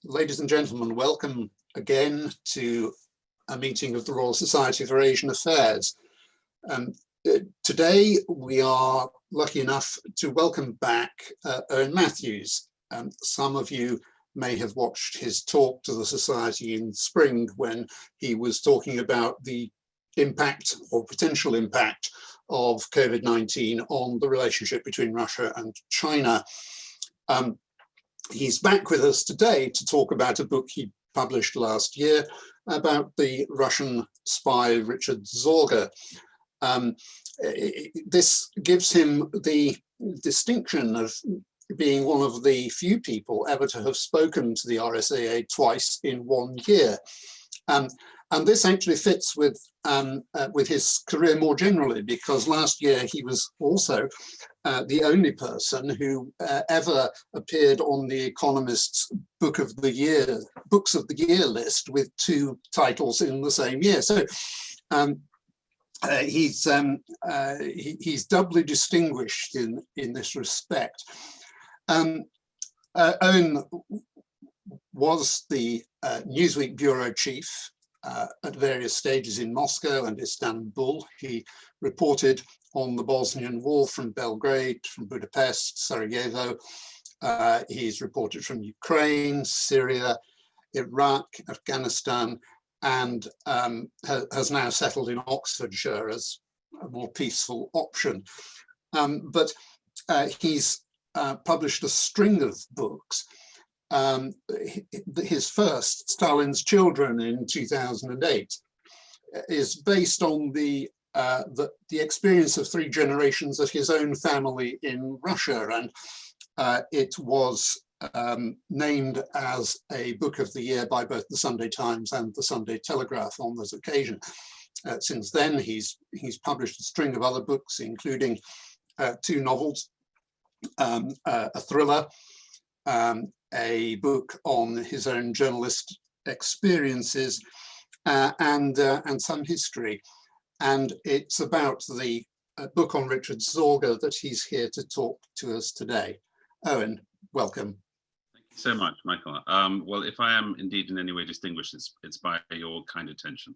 Ladies and gentlemen, welcome again to a meeting of the Royal Society for Asian Affairs. Today we are lucky enough to welcome back Owen Matthews. Some of you may have watched his talk to the Society in spring when he was talking about the impact or potential impact of COVID-19 on the relationship between Russia and China. He's back with us today to talk about a book he published last year about the Russian spy Richard Sorge. This gives him the distinction of being one of the few people ever to have spoken to the RSAA twice in 1 year. And this actually fits with his career more generally, because last year he was also the only person who ever appeared on The Economist's Books of the Year list with 2 titles in the same year. So he's doubly distinguished in this respect. Owen was the Newsweek bureau chief at various stages in Moscow and Istanbul. He reported on the Bosnian War from Belgrade, from Budapest, Sarajevo. He's reported from Ukraine, Syria, Iraq, Afghanistan, and has now settled in Oxfordshire as a more peaceful option. But he's published a string of books. His first, Stalin's Children in 2008, is based on the experience of 3 generations of his own family in Russia, and it was named as a Book of the Year by both the Sunday Times and the Sunday Telegraph on this occasion. Since then, he's published a string of other books, including 2 novels, a thriller, a book on his own journalist experiences, and some history. And it's about the book on Richard Sorge that he's here to talk to us today. Owen, welcome. Thank you so much, Michael. Well, if I am indeed in any way distinguished, it's by your kind attention.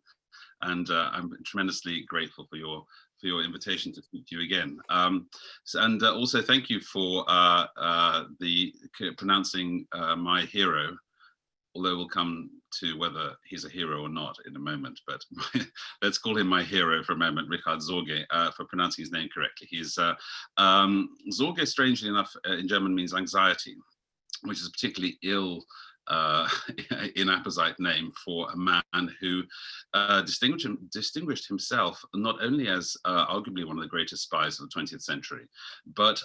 And I'm tremendously grateful for your invitation to speak to you again. And also thank you for pronouncing my hero, although we'll come to whether he's a hero or not in a moment, but let's call him my hero for a moment, Richard Sorge, for pronouncing his name correctly. He's Sorge, strangely enough, in German means anxiety, which is a particularly ill inapposite name for a man who distinguished himself not only as arguably one of the greatest spies of the 20th century, but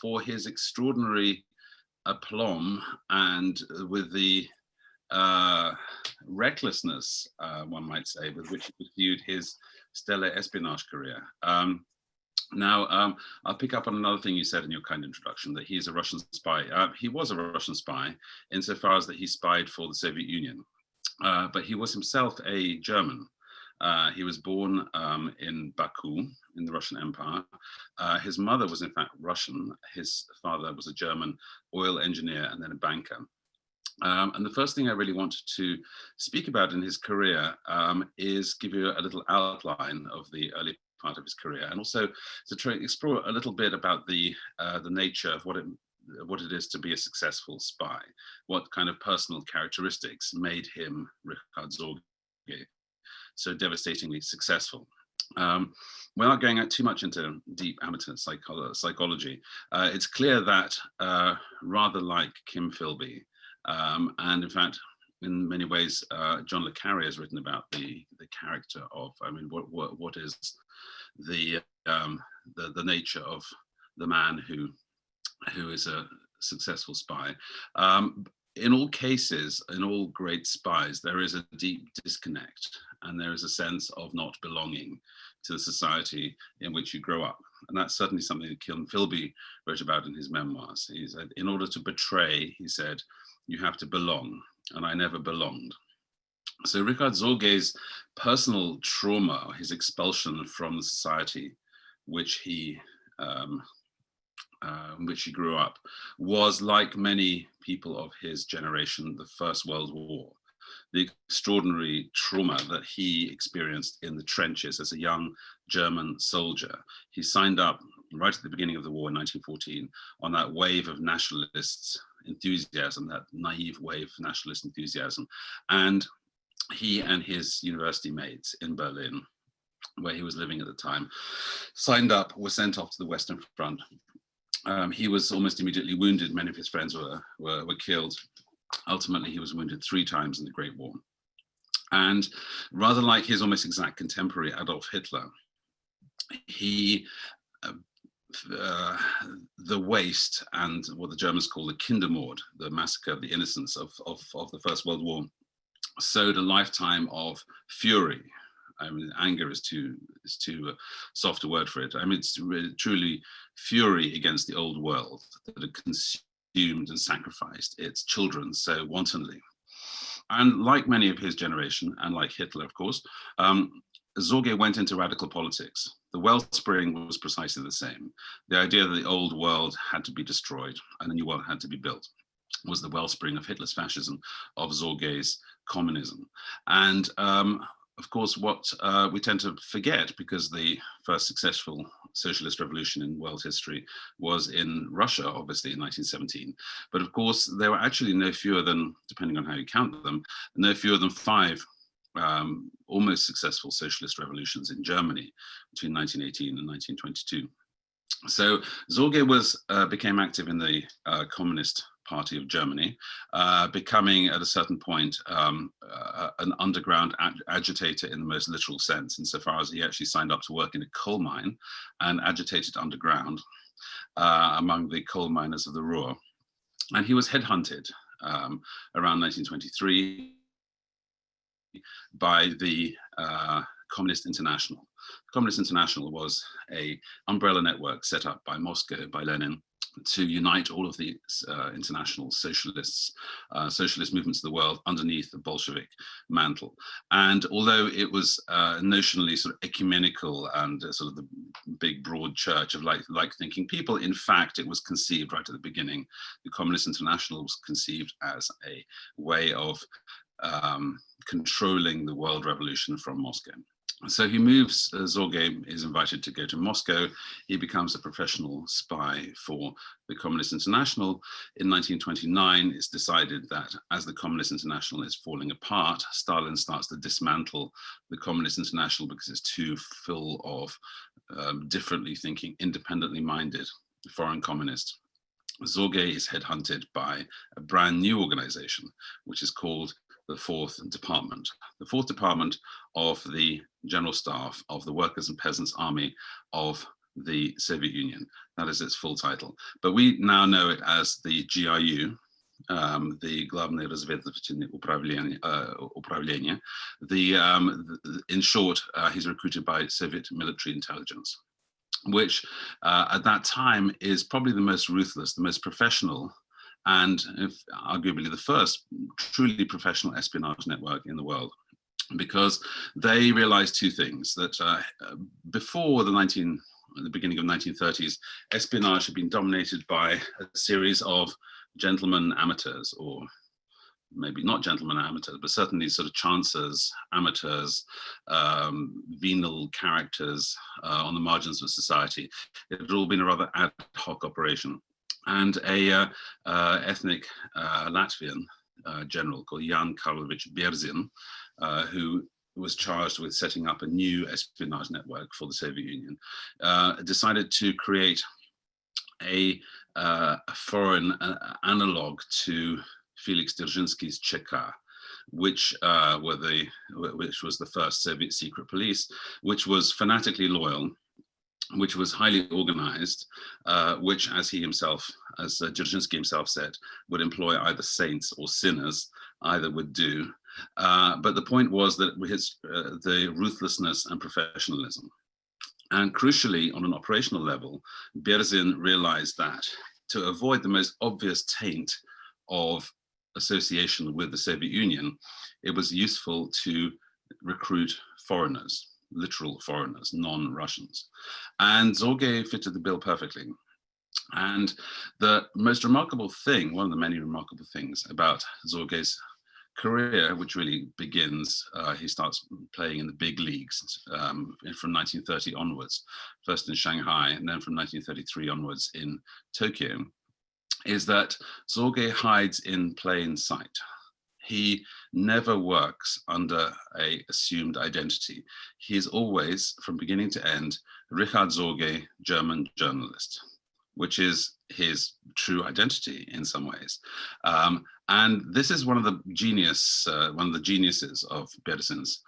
for his extraordinary aplomb and with the recklessness, one might say, with which he pursued his stellar espionage career. Now, I'll pick up on another thing you said in your kind introduction, that he's a Russian spy. He was a Russian spy insofar as that he spied for the Soviet Union, but he was himself a German. He was born in Baku, in the Russian Empire. His mother was in fact Russian. His father was a German oil engineer and then a banker. And the first thing I really wanted to speak about in his career is give you a little outline of the early part of his career, and also to try to explore a little bit about the nature of what it is to be a successful spy, what kind of personal characteristics made him, Richard Sorge, so devastatingly successful. Without going out too much into deep amateur psychology, it's clear that rather like Kim Philby, and in fact, in many ways, John le Carre has written about the character of, what is the nature of the man who is a successful spy. In all cases, in all great spies, there is a deep disconnect, and there is a sense of not belonging to the society in which you grow up. And that's certainly something that Kim Philby wrote about in his memoirs. He said, in order to betray, he said, you have to belong, and I never belonged. So Richard Sorge's personal trauma, his expulsion from the society which he in which he grew up, was, like many people of his generation, the First World War. The extraordinary trauma that he experienced in the trenches as a young German soldier. He signed up right at the beginning of the war in 1914 on that wave of nationalists' enthusiasm, that naive wave of nationalist enthusiasm. And he and his university mates in Berlin, where he was living at the time, signed up, were sent off to the Western Front. He was almost immediately wounded. Many of his friends were killed. Ultimately, he was wounded 3 times in the Great War. And rather like his almost exact contemporary Adolf Hitler, he, the waste and what the Germans call the Kindermord, the massacre of the innocents of the First World War, sowed a lifetime of fury. I mean, anger is too soft a word for it. I mean, it's really, truly fury against the old world that had consumed and sacrificed its children so wantonly. And like many of his generation, and like Hitler, of course, Sorge went into radical politics. The wellspring was precisely the same. The idea that the old world had to be destroyed and a new world had to be built was the wellspring of Hitler's fascism, of Sorge's communism. And of course, what we tend to forget, because the first successful socialist revolution in world history was in Russia, obviously in 1917. But of course, there were actually no fewer than, depending on how you count them, no fewer than 5 almost successful socialist revolutions in Germany between 1918 and 1922. So Sorge became active in the Communist Party of Germany, becoming at a certain point an underground agitator in the most literal sense, insofar as he actually signed up to work in a coal mine and agitated underground among the coal miners of the Ruhr. And he was headhunted around 1923 by the Communist International. The Communist International was an umbrella network set up by Moscow, by Lenin, to unite all of the international socialist movements of the world underneath the Bolshevik mantle. And although it was notionally sort of ecumenical and sort of the big broad church of like-thinking people, in fact, it was conceived right at the beginning. The Communist International was conceived as a way of controlling the world revolution from Moscow. So he moves, Sorge is invited to go to Moscow. He becomes a professional spy for the Communist International. In 1929, it's decided that as the Communist International is falling apart, Stalin starts to dismantle the Communist International because it's too full of differently thinking, independently minded foreign communists. Sorge is headhunted by a brand new organization, which is called the 4th Department. The 4th Department of the General Staff of the Workers' and Peasants' Army of the Soviet Union. That is its full title. But we now know it as the GRU, the Главное разведывательное управление. In short, he's recruited by Soviet military intelligence, which at that time is probably the most ruthless, the most professional, and arguably the first truly professional espionage network in the world, because they realized 2 things: that before the beginning of 1930s, espionage had been dominated by a series of gentlemen amateurs, or maybe not gentlemen amateurs, but certainly sort of chancers, amateurs, venal characters on the margins of society. It had all been a rather ad hoc operation. And a ethnic Latvian general called Jan Karlovich Berzin, who was charged with setting up a new espionage network for the Soviet Union, decided to create a foreign analog to Felix Dzerzhinsky's Cheka, which was the first Soviet secret police, which was fanatically loyal, which was highly organized, which, as Dzerzhinsky himself said, would employ either saints or sinners, either would do. But the point was that the ruthlessness and professionalism. And crucially, on an operational level, Berzin realized that to avoid the most obvious taint of association with the Soviet Union, it was useful to recruit foreigners, literal foreigners, non-Russians. And Sorge fitted the bill perfectly. And the most remarkable thing, one of the many remarkable things about Sorge's career, which really begins, he starts playing in the big leagues from 1930 onwards, first in Shanghai and then from 1933 onwards in Tokyo, is that Sorge hides in plain sight. He never works under a assumed identity. He is always, from beginning to end, Richard Sorge, German journalist, which is his true identity in some ways. And this is one of the geniuses of Bergson's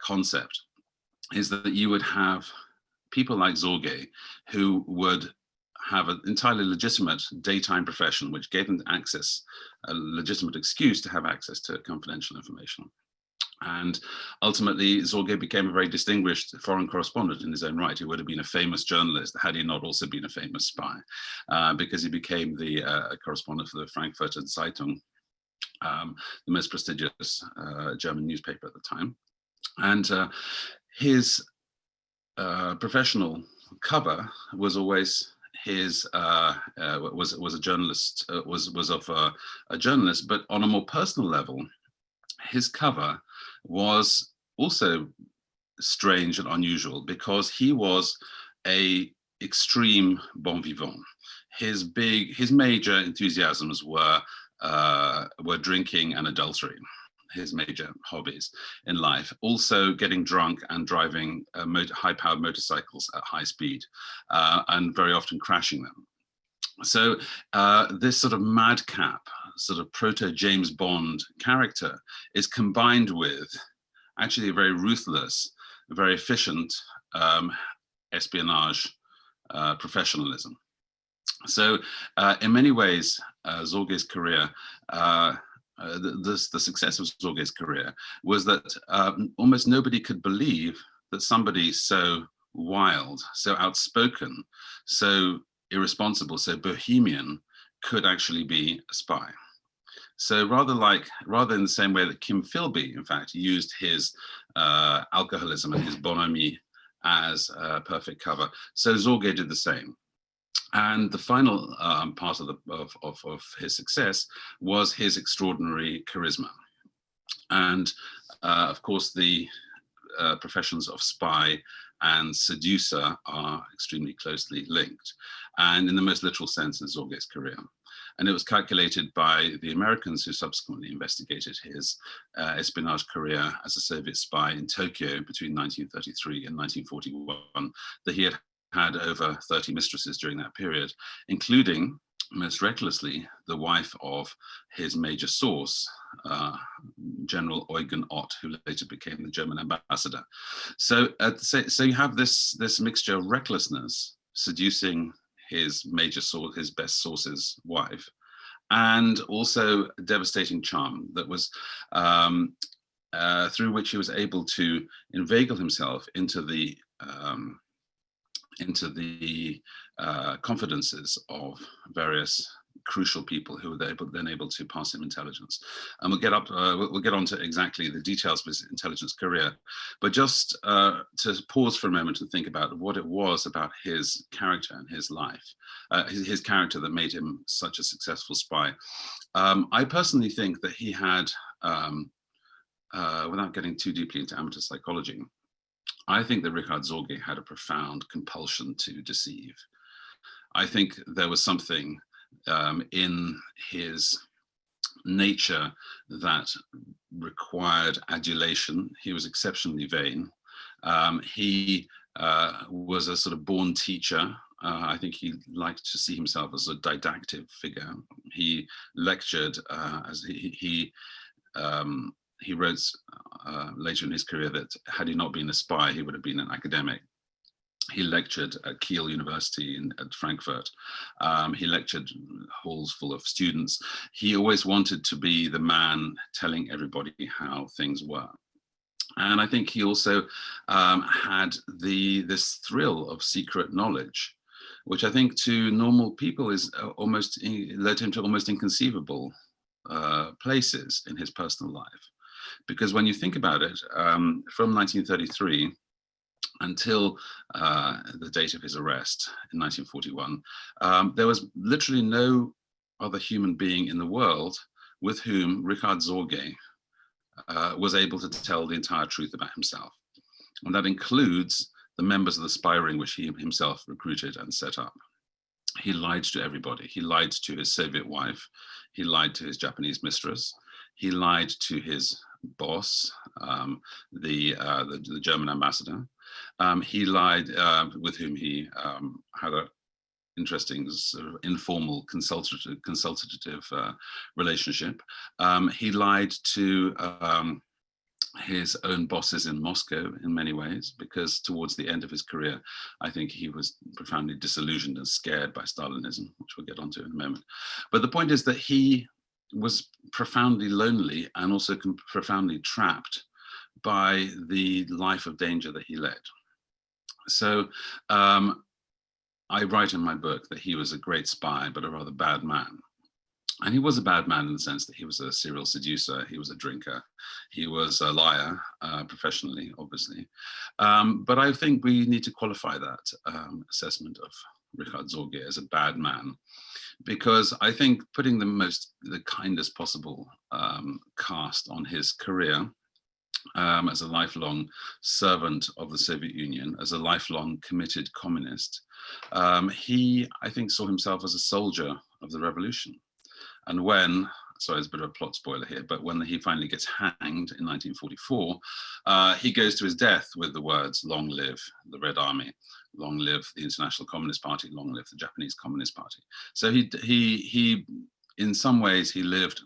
concept, is that you would have people like Sorge who would have an entirely legitimate daytime profession, which gave them access, a legitimate excuse to have access to confidential information. And ultimately, Sorge became a very distinguished foreign correspondent in his own right. He would have been a famous journalist had he not also been a famous spy, because he became the correspondent for the Frankfurter Zeitung, the most prestigious German newspaper at the time. And his professional cover was always his was a journalist, was of a journalist, but on a more personal level, his cover was also strange and unusual because he was a extreme bon vivant. His major enthusiasms were drinking and adultery, his major hobbies in life. Also getting drunk and driving high-powered motorcycles at high speed, and very often crashing them. So this sort of madcap, sort of proto-James Bond character is combined with actually a very ruthless, very efficient espionage professionalism. So in many ways, Sorge's career, the success of Sorge's career was that almost nobody could believe that somebody so wild, so outspoken, so irresponsible, so bohemian could actually be a spy. So rather in the same way that Kim Philby, in fact, used his alcoholism and his bonhomie as a perfect cover, so Sorge did the same. And the final part of his success was his extraordinary charisma. And of course, the professions of spy and seducer are extremely closely linked, and in the most literal sense in Sorge's career. And it was calculated by the Americans who subsequently investigated his espionage career as a Soviet spy in Tokyo between 1933 and 1941, that he had over 30 mistresses during that period, including, most recklessly, the wife of his major source, General Eugen Ott, who later became the German ambassador. So you have this mixture of recklessness, seducing his major source, his best source's wife, and also devastating charm that was through which he was able to inveigle himself into the confidences of various crucial people who were then able to pass him intelligence. And we'll get on to exactly the details of his intelligence career, but just to pause for a moment and think about what it was about his character and his life, his character that made him such a successful spy. I personally think that he had, without getting too deeply into amateur psychology, I think that Richard Sorge had a profound compulsion to deceive. I think there was something in his nature that required adulation. He was exceptionally vain. He was a sort of born teacher. I think he liked to see himself as a didactic figure. He lectured as he wrote later in his career that had he not been a spy, he would have been an academic. He lectured at Kiel University at Frankfurt. He lectured halls full of students. He always wanted to be the man telling everybody how things were. And I think he also had this thrill of secret knowledge, which I think to normal people is led him to almost inconceivable places in his personal life. Because when you think about it, from 1933 until the date of his arrest in 1941, there was literally no other human being in the world with whom Richard Sorge was able to tell the entire truth about himself. And that includes the members of the spy ring which he himself recruited and set up. He lied to everybody. He lied to his Soviet wife. He lied to his Japanese mistress. He lied to his boss, the German ambassador. He lied with whom he had an interesting sort of informal consultative relationship. He lied to his own bosses in Moscow in many ways, because towards the end of his career, I think he was profoundly disillusioned and scared by Stalinism, which we'll get onto in a moment. But the point is that he was profoundly lonely and also profoundly trapped by the life of danger that he led. So I write in my book that he was a great spy, but a rather bad man. And he was a bad man in the sense that he was a serial seducer, he was a drinker, he was a liar, professionally, obviously. But I think we need to qualify that assessment of Richard Sorge as a bad man, because I think putting the kindest possible cast on his career as a lifelong servant of the Soviet Union, as a lifelong committed communist, he, I think, saw himself as a soldier of the revolution. And when, sorry, it's a bit of a plot spoiler here, but when he finally gets hanged in 1944, he goes to his death with the words, "Long live the Red Army, long live the International Communist Party, long live the Japanese Communist Party." So he in some ways, he lived,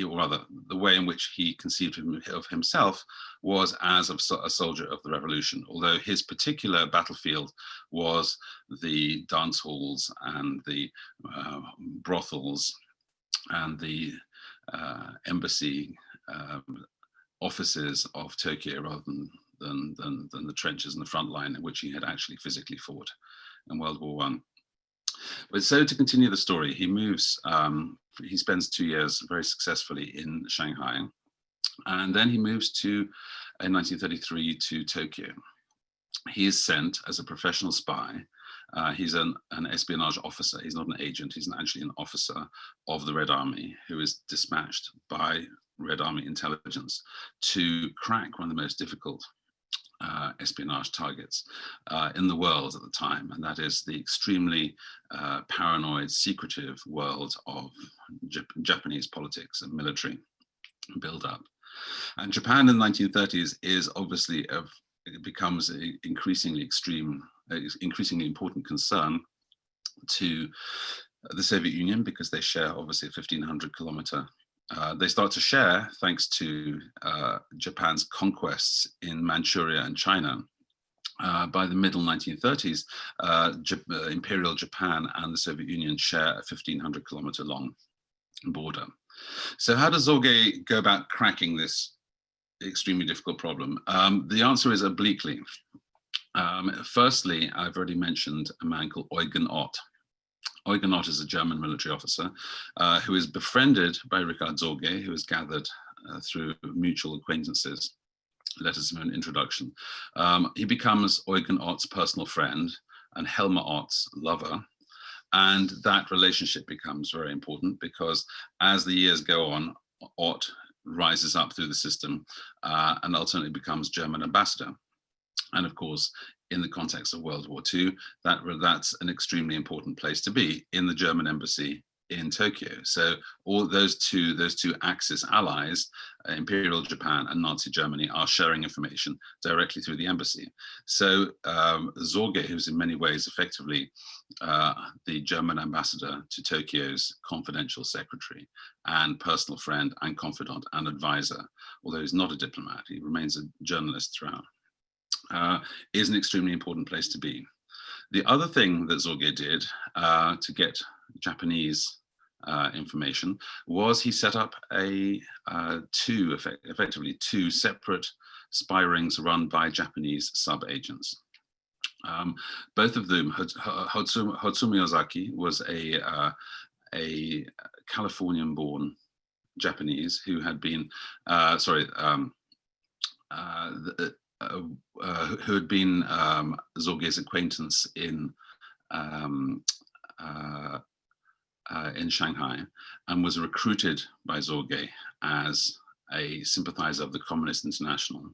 or rather, the way in which he conceived of himself was as a soldier of the revolution, although his particular battlefield was the dance halls and the brothels and the embassy offices of Tokyo, rather than the trenches and the front line in which he had actually physically fought in World War I. But so to continue the story, he moves, he spends 2 years very successfully in Shanghai, and then he moves in 1933 to Tokyo. He is sent as a professional spy. He's an espionage officer. He's not an agent. He's actually an officer of the Red Army who is dispatched by Red Army intelligence to crack one of the most difficult espionage targets in the world at the time, and that is the extremely paranoid, secretive world of Japanese politics and military build-up. And Japan in the 1930s is obviously it becomes an increasingly important concern to the Soviet Union, because they share obviously a 1,500 kilometer. They start to share thanks to Japan's conquests in Manchuria and China. By the middle 1930s, Imperial Japan and the Soviet Union share a 1,500 kilometer long border. So how does Sorge go about cracking this extremely difficult problem? The answer is obliquely. Firstly, I've already mentioned a man called Eugen Ott. Eugen Ott is a German military officer who is befriended by Richard Sorge, who is gathered through mutual acquaintances, letters of an introduction. He becomes Eugen Ott's personal friend and Helma Ott's lover. And that relationship becomes very important, because as the years go on, Ott rises up through the system and ultimately becomes German ambassador. And of course, in the context of World War II, that's an extremely important place to be, in the German embassy in Tokyo. So all those two Axis allies, Imperial Japan and Nazi Germany, are sharing information directly through the embassy. So Sorge, who's in many ways effectively the German ambassador to Tokyo's confidential secretary and personal friend and confidant and advisor, although he's not a diplomat, he remains a journalist throughout, is an extremely important place to be. The other thing that Sorge did to get Japanese information was he set up effectively two separate spy rings run by Japanese sub-agents. Both of them, Hotsumi Ozaki was a Californian-born Japanese who had been, who had been Sorge's acquaintance in Shanghai, and was recruited by Sorge as a sympathizer of the Communist International.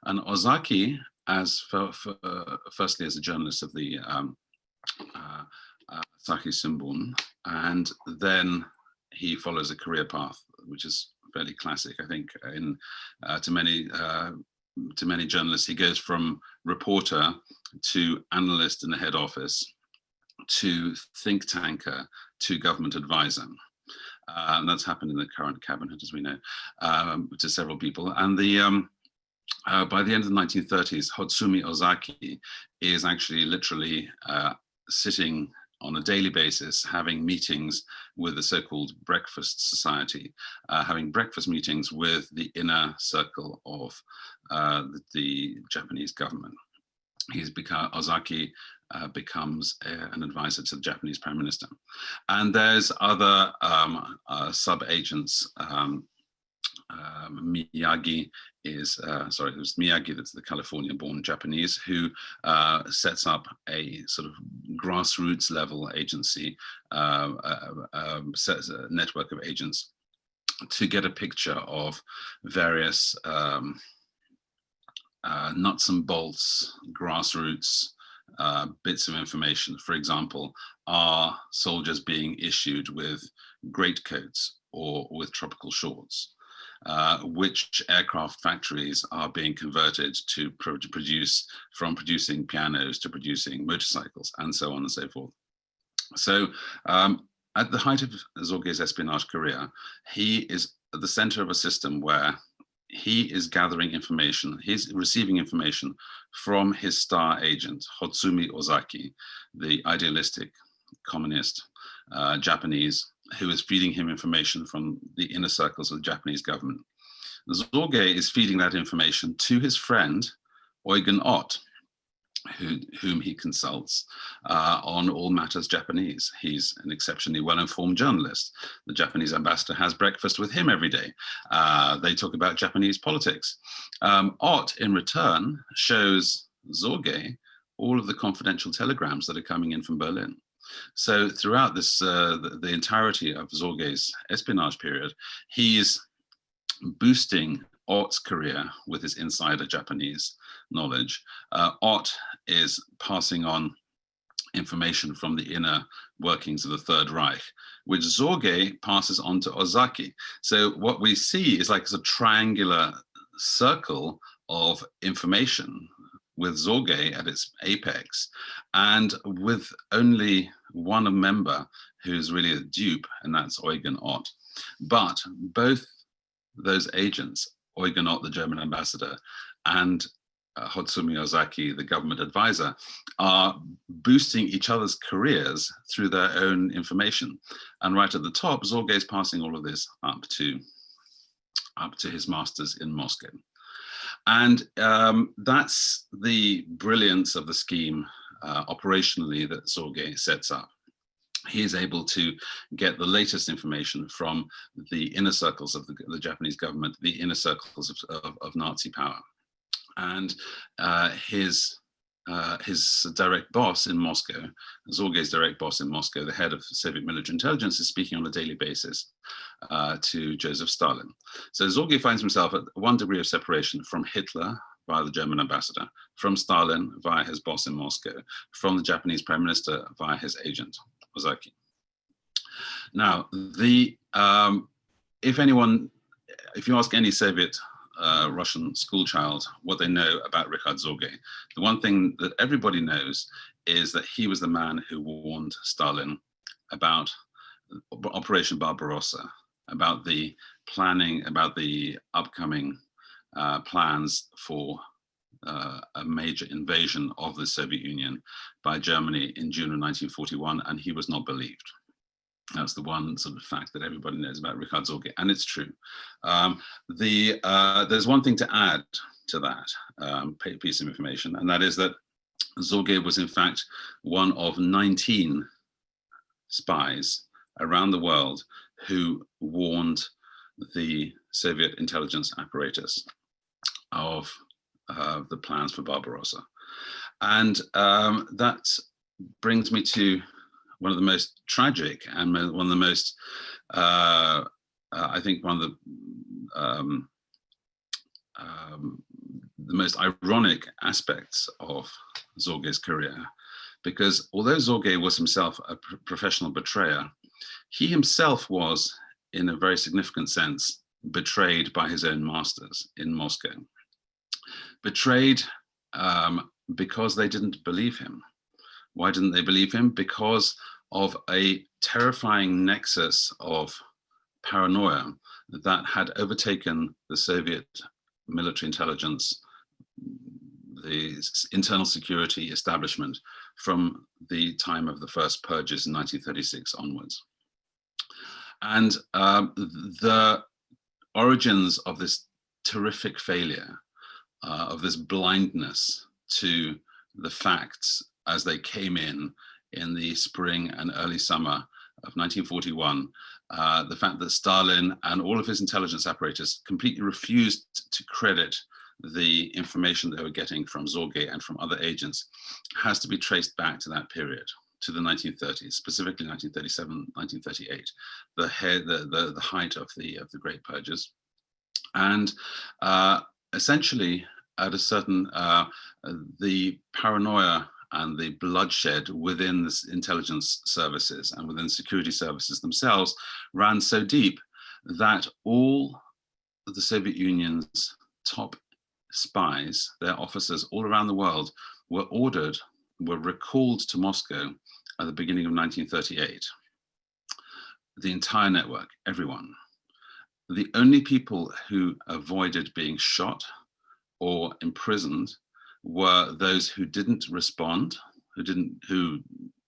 And Ozaki, firstly as a journalist of the Asahi Shimbun, and then he follows a career path, which is fairly classic, I think, to many journalists. He goes from reporter to analyst in the head office to think tanker to government advisor. And that's happened in the current cabinet, as we know, to several people. And by the end of the 1930s, Hotsumi Ozaki is actually literally sitting on a daily basis, having meetings with the so-called breakfast society, having breakfast meetings with the inner circle of the Japanese government. Ozaki becomes an advisor to the Japanese Prime Minister. And there's other sub-agents. Miyagi is, it was Miyagi, that's the California-born Japanese, who sets up a sort of grassroots level agency, sets a network of agents to get a picture of various nuts and bolts, grassroots bits of information. For example, are soldiers being issued with greatcoats or with tropical shorts? Which aircraft factories are being converted to produce, from producing pianos to producing motorcycles, and so on and so forth. So at the height of Sorge's espionage career, he is at the center of a system where he is gathering information, he's receiving information from his star agent, Hotsumi Ozaki, the idealistic communist Japanese, who is feeding him information from the inner circles of the Japanese government. Sorge is feeding that information to his friend, Eugen Ott, whom he consults on all matters Japanese. He's an exceptionally well-informed journalist. The Japanese ambassador has breakfast with him every day. They talk about Japanese politics. Ott, in return, shows Sorge all of the confidential telegrams that are coming in from Berlin. So throughout this, the entirety of Sorge's espionage period, he's boosting Ott's career with his insider Japanese knowledge. Ott is passing on information from the inner workings of the Third Reich, which Sorge passes on to Ozaki. So what we see is like a triangular circle of information, with Sorge at its apex, and with only one member who's really a dupe, and that's Eugen Ott. But both those agents, Eugen Ott, the German ambassador, and Hotsumi Ozaki, the government advisor, are boosting each other's careers through their own information. And right at the top, Sorge is passing all of this up to his masters in Moscow. And that's the brilliance of the scheme operationally that Sorge sets up. He is able to get the latest information from the inner circles of the Japanese government, the inner circles of Nazi power. And his direct boss in Moscow, Sorge's direct boss in Moscow, the head of Soviet military intelligence, is speaking on a daily basis to Joseph Stalin. So Sorge finds himself at 1 degree of separation from Hitler via the German ambassador, from Stalin via his boss in Moscow, from the Japanese prime minister via his agent, Ozaki. Now, if you ask any Soviet Russian schoolchild what they know about Richard Sorge, the one thing that everybody knows is that he was the man who warned Stalin about Operation Barbarossa, about the planning, about the upcoming plans for a major invasion of the Soviet Union by Germany in June of 1941, and he was not believed. That's the one sort of fact that everybody knows about Richard Sorge, and it's true. There's one thing to add to that piece of information, and that is that Sorge was in fact one of 19 spies around the world who warned the Soviet intelligence apparatus of the plans for Barbarossa. And that brings me to one of the most tragic and one of the most, I think, one of the most ironic aspects of Sorge's career, because although Sorge was himself a professional betrayer, he himself was, in a very significant sense, betrayed by his own masters in Moscow. Betrayed because they didn't believe him. Why didn't they believe him? Because of a terrifying nexus of paranoia that had overtaken the Soviet military intelligence, the internal security establishment from the time of the first purges in 1936 onwards. And the origins of this terrific failure, of this blindness to the facts as they came in the spring and early summer of 1941, the fact that Stalin and all of his intelligence apparatus completely refused to credit the information they were getting from Sorge and from other agents, has to be traced back to that period, to the 1930s, specifically 1937, 1938, the height of the Great Purges. And essentially, at a certain, the paranoia and the bloodshed within the intelligence services and within security services themselves ran so deep that all of the Soviet Union's top spies, their officers all around the world, were recalled to Moscow at the beginning of 1938. The entire network, everyone. The only people who avoided being shot or imprisoned were those who didn't respond, who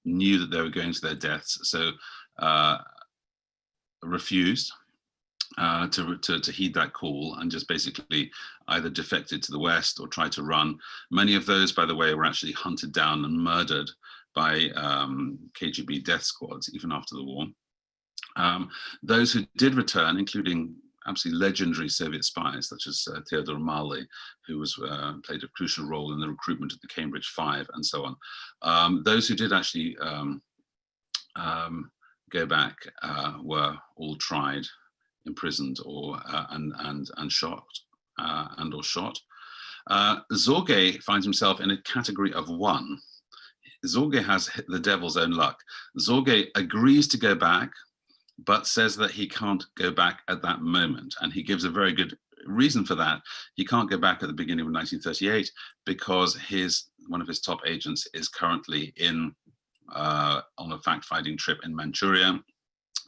knew that they were going to their deaths, so refused to heed that call and just basically either defected to the West or tried to run. Many of those, by the way, were actually hunted down and murdered by KGB death squads even after the war. Those who did return, including absolutely legendary Soviet spies such as Theodore Mali, who played a crucial role in the recruitment of the Cambridge Five and so on. Those who did actually go back were all tried, imprisoned, or and shot or shot. Sorge finds himself in a category of one. Sorge has the devil's own luck. Sorge agrees to go back, but says that he can't go back at that moment. And he gives a very good reason for that. He can't go back at the beginning of 1938 because one of his top agents is currently on a fact-finding trip in Manchuria.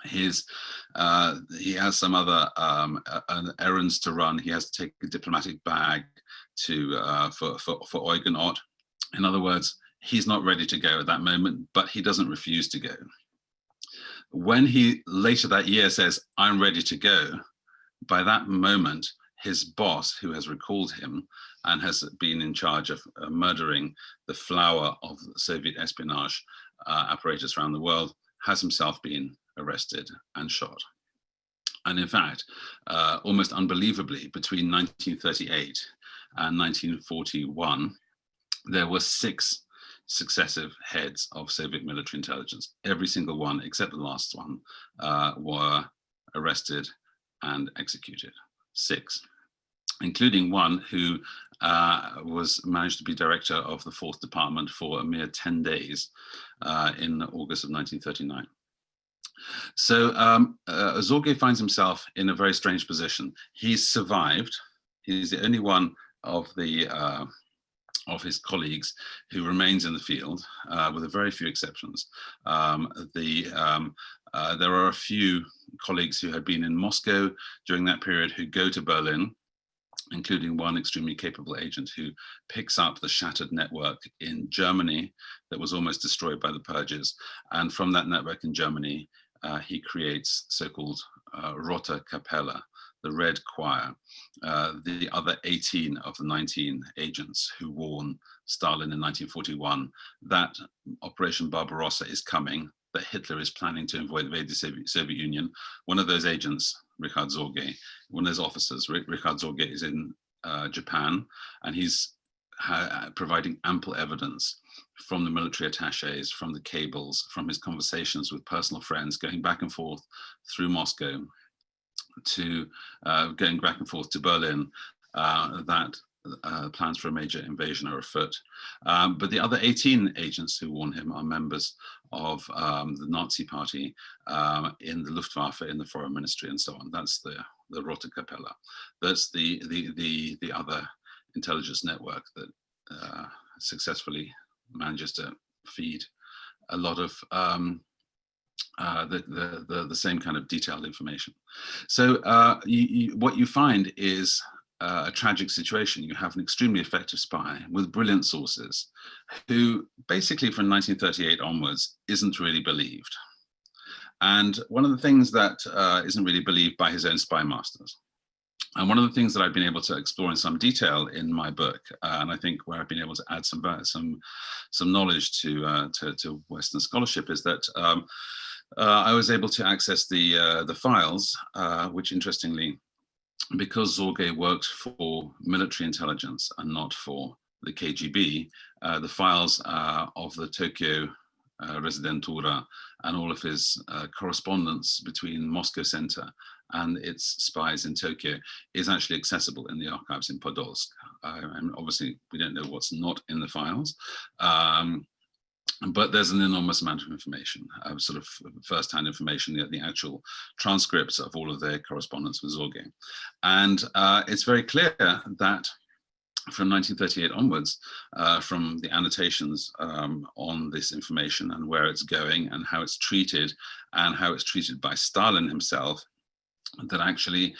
He has some other errands to run. He has to take a diplomatic bag for Eugen Ott. In other words, he's not ready to go at that moment, but he doesn't refuse to go. When he later that year says, "I'm ready to go," by that moment, his boss, who has recalled him and has been in charge of murdering the flower of Soviet espionage apparatus around the world, has himself been arrested and shot. And in fact, almost unbelievably, between 1938 and 1941, there were 6 successive heads of Soviet military intelligence. Every single one, except the last one, were arrested and executed. 6, including one who managed to be director of the 4th Department for a mere 10 days in August of 1939. So Sorge finds himself in a very strange position. He's survived. He's the only one of his colleagues who remains in the field, with a very few exceptions. There are a few colleagues who had been in Moscow during that period who go to Berlin, including one extremely capable agent who picks up the shattered network in Germany that was almost destroyed by the purges. And from that network in Germany, he creates so-called Rote Kapelle, the Red Choir, the other 18 of the 19 agents who warn Stalin in 1941 that Operation Barbarossa is coming, that Hitler is planning to invade the Soviet Union. One of those agents, Richard Sorge, one of those officers, Richard Sorge, is in Japan, and he's providing ample evidence from the military attaches, from the cables, from his conversations with personal friends, going back and forth through Moscow to going back and forth to Berlin, that plans for a major invasion are afoot. But the other 18 agents who warn him are members of the Nazi party in the Luftwaffe, in the foreign ministry, and so on. That's the Rote Kapelle. That's the other intelligence network that successfully manages to feed a lot of the same kind of detailed information. So what you find is a tragic situation. You have an extremely effective spy with brilliant sources who basically from 1938 onwards isn't really believed. And one of the things that isn't really believed by his own spy masters. And one of the things that I've been able to explore in some detail in my book, and I think where I've been able to add some knowledge to Western scholarship, is that I was able to access the files, which interestingly, because Sorge worked for military intelligence and not for the KGB, the files of the Tokyo Residentura and all of his correspondence between Moscow Center and its spies in Tokyo is actually accessible in the archives in Podolsk. And obviously, we don't know what's not in the files, but there's an enormous amount of information, sort of first-hand information, the actual transcripts of all of their correspondence with Sorge. And it's very clear that from 1938 onwards, from the annotations on this information and where it's going and how it's treated by Stalin himself, that actually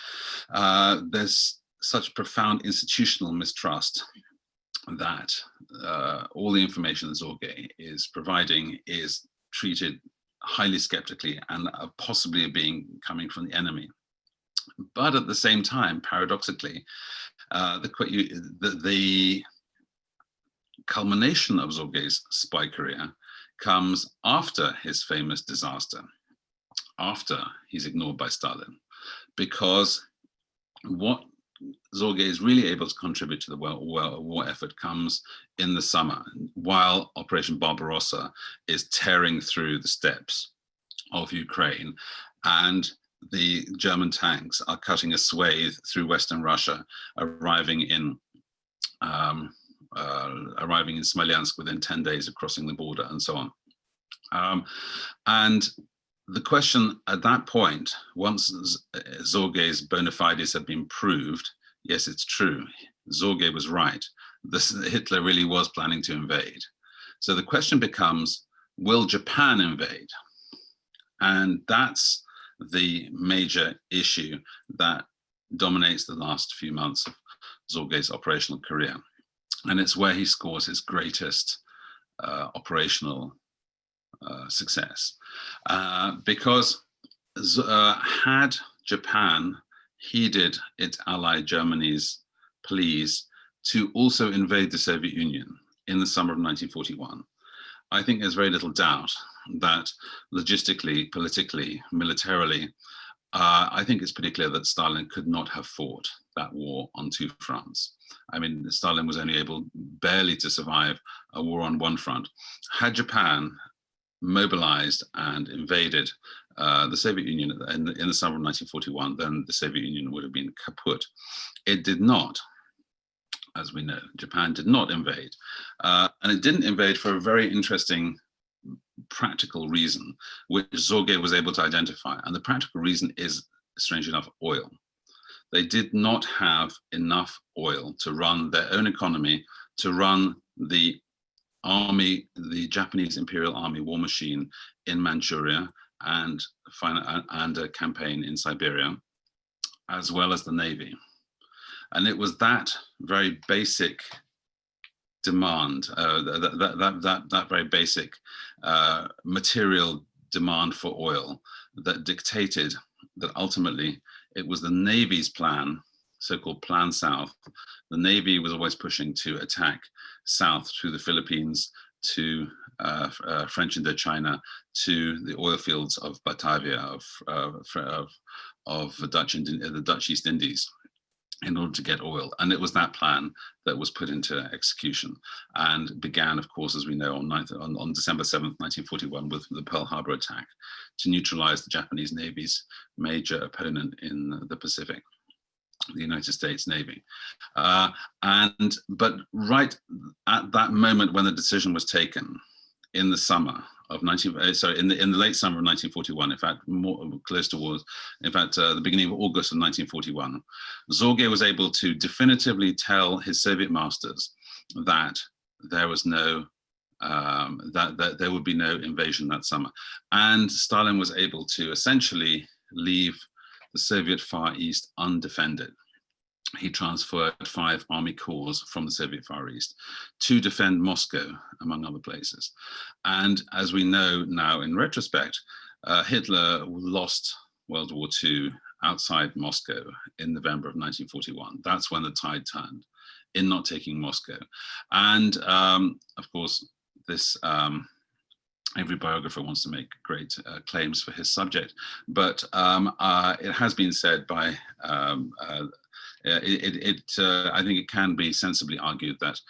there's such profound institutional mistrust that all the information that Sorge is providing is treated highly skeptically and possibly coming from the enemy. But at the same time, paradoxically, the culmination of Sorge's spy career comes after his famous disaster, after he's ignored by Stalin, because what Sorge is really able to contribute to the war effort comes in the summer, while Operation Barbarossa is tearing through the steppes of Ukraine, and the German tanks are cutting a swathe through Western Russia, arriving in Smolensk within 10 days of crossing the border, and so on. And the question at that point, once Sorge's bona fides have been proved, yes, it's true, Sorge was right. Hitler really was planning to invade. So the question becomes, will Japan invade? And that's the major issue that dominates the last few months of Sorge's operational career. And it's where he scores his greatest operational success. Because had Japan heeded its ally Germany's pleas to also invade the Soviet Union in the summer of 1941, I think there's very little doubt that logistically, politically, militarily, I think it's pretty clear that Stalin could not have fought that war on two fronts. I mean, Stalin was only able barely to survive a war on one front. Had Japan mobilized and invaded the Soviet Union in the summer of 1941, then the Soviet Union would have been kaput. It did not. As we know, Japan did not invade. And it didn't invade for a very interesting practical reason, which Sorge was able to identify. And the practical reason is, strangely enough, oil. They did not have enough oil to run their own economy, to run the army, the Japanese Imperial Army war machine in Manchuria and a campaign in Siberia, as well as the Navy. And it was that very basic demand, that very basic material demand for oil that dictated that ultimately it was the Navy's plan, so-called Plan South. The Navy was always pushing to attack south through the Philippines, to French Indochina, to the oil fields of Batavia, of the Dutch East Indies. in order to get oil. And it was that plan that was put into execution and began, of course, as we know, on December 7th, 1941, with the Pearl Harbor attack to neutralize the Japanese Navy's major opponent in the Pacific, the United States Navy. But right at that moment when the decision was taken, in the summer of in the late summer of 1941, in fact, the beginning of August of 1941, Sorge was able to definitively tell his Soviet masters that there was no, that there would be no invasion that summer. And Stalin was able to essentially leave the Soviet Far East undefended. He transferred 5 army corps from the Soviet Far East to defend Moscow, among other places. And as we know now in retrospect, Hitler lost World War II outside Moscow in November of 1941. That's when the tide turned in not taking Moscow. And of course, this every biographer wants to make great claims for his subject, but it has been said by I think it can be sensibly argued that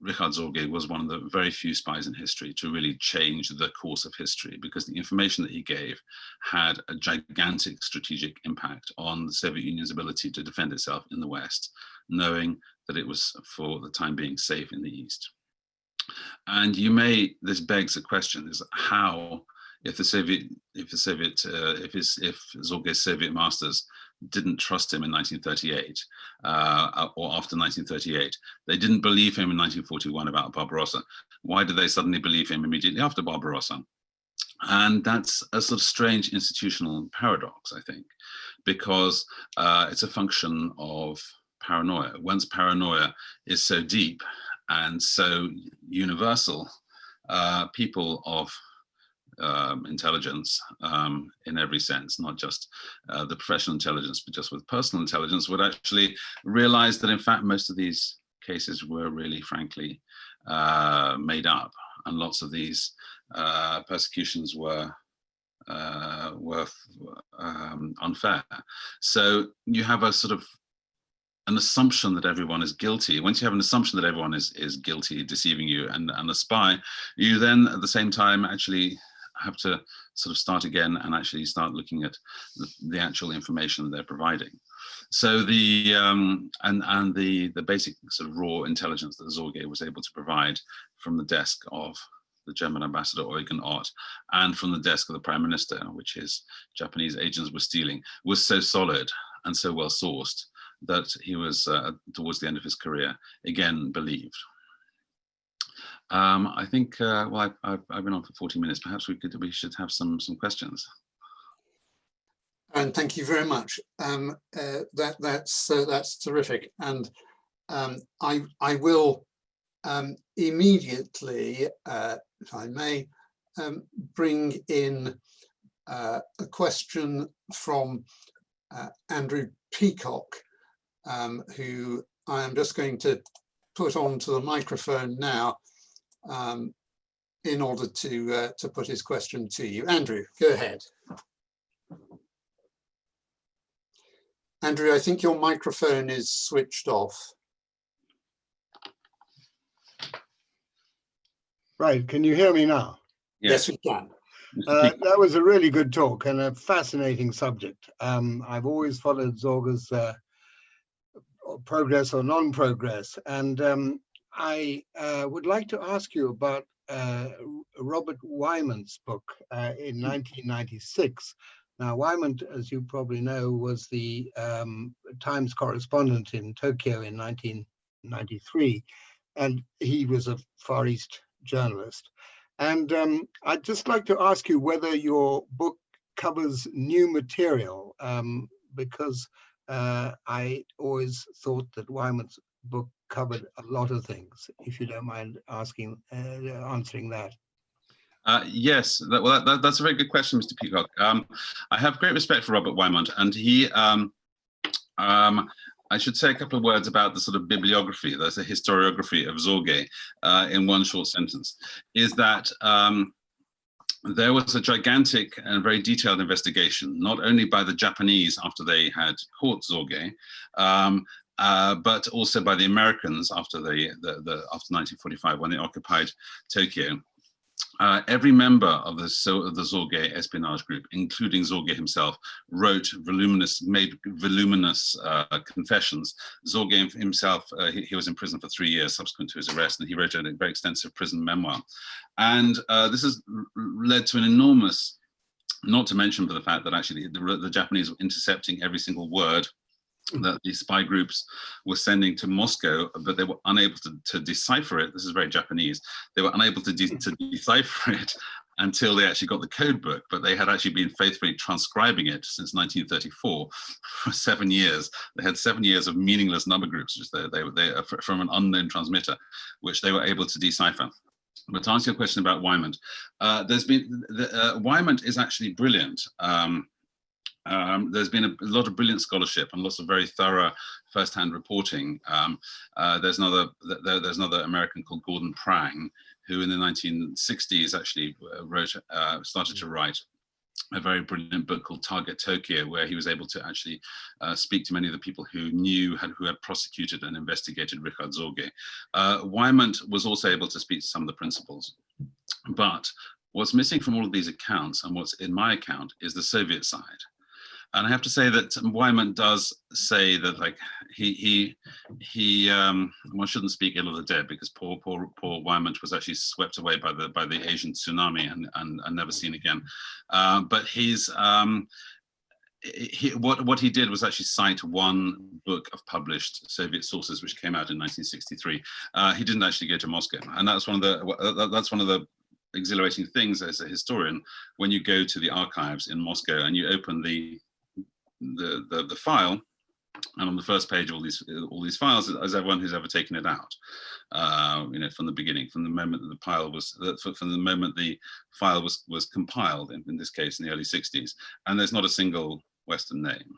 Richard Sorge was one of the very few spies in history to really change the course of history, because the information that he gave had a gigantic strategic impact on the Soviet Union's ability to defend itself in the West, knowing that it was for the time being safe in the East. And this begs a question: is how, if Sorge's Soviet masters didn't trust him in 1938 or after 1938, they didn't believe him in 1941 about Barbarossa, why did they suddenly believe him immediately after Barbarossa? And that's a sort of strange institutional paradox, I think, because it's a function of paranoia. Once paranoia is so deep and so universal, people of intelligence in every sense, not just the professional intelligence, but just with personal intelligence, would actually realize that in fact most of these cases were really, frankly, made up, and lots of these persecutions were unfair. So you have a sort of an assumption that everyone is guilty. Once you have an assumption that everyone is guilty, deceiving you and a spy, you then at the same time actually have to sort of start again and actually start looking at the actual information that they're providing. So the basic sort of raw intelligence that Sorge was able to provide from the desk of the German ambassador Eugen Ott and from the desk of the prime minister, which his Japanese agents were stealing, was so solid and so well sourced that he was, towards the end of his career, again believed. I think, well, I've been on for 40 minutes. Perhaps we should have some questions. And thank you very much. That's terrific. And I will immediately, if I may, bring in a question from Andrew Peacock, who I am just going to put onto the microphone now in order to put his question to you. Andrew, go ahead. Andrew, I think your microphone is switched off. Right, can you hear me now? Yes, we can. That was a really good talk and a fascinating subject. I've always followed Sorge's progress or non-progress, and I would like to ask you about Robert Wyman's book in 1996. Now, Wyman, as you probably know, was the Times correspondent in Tokyo in 1993, and he was a Far East journalist. And I'd just like to ask you whether your book covers new material, because I always thought that Wyman's book covered a lot of things, if you don't mind answering that. Yes, that's a very good question, Mr. Peacock. I have great respect for Robert Wyman, and he, I should say a couple of words about the sort of bibliography, there's a historiography of Sorge in one short sentence, is that there was a gigantic and very detailed investigation, not only by the Japanese after they had caught Sorge, but also by the Americans after after 1945 when they occupied Tokyo. Every member of the Sorge espionage group, including Sorge himself, made voluminous confessions. Sorge himself, he was in prison for 3 years subsequent to his arrest, and he wrote a very extensive prison memoir. And this has led to an enormous, not to mention for the fact that actually the Japanese were intercepting every single word that the spy groups were sending to Moscow, but they were unable to decipher it. This is very Japanese. They were unable to decipher it until they actually got the code book, but they had actually been faithfully transcribing it since 1934 for 7 years. They had 7 years of meaningless number groups, which they from an unknown transmitter, which they were able to decipher. But to answer your question about Wymont, Wymont is actually brilliant. There's been a lot of brilliant scholarship and lots of very thorough first-hand reporting. There's another American called Gordon Prang, who in the 1960s actually started to write a very brilliant book called Target Tokyo, where he was able to actually speak to many of the people who had prosecuted and investigated Richard Sorge. Wymont was also able to speak to some of the principals. But what's missing from all of these accounts, and what's in my account, is the Soviet side. And I have to say that Wymont does say that, like, one shouldn't speak ill of the dead, because poor Wymont was actually swept away by the Asian tsunami and never seen again. But what he did was actually cite one book of published Soviet sources, which came out in 1963. He didn't actually go to Moscow, and that's one of the exhilarating things as a historian when you go to the archives in Moscow and you open the file, and on the first page of all these files is everyone who's ever taken it out, from the beginning, from the moment that the file was compiled, in this case in the early 60s, and there's not a single Western name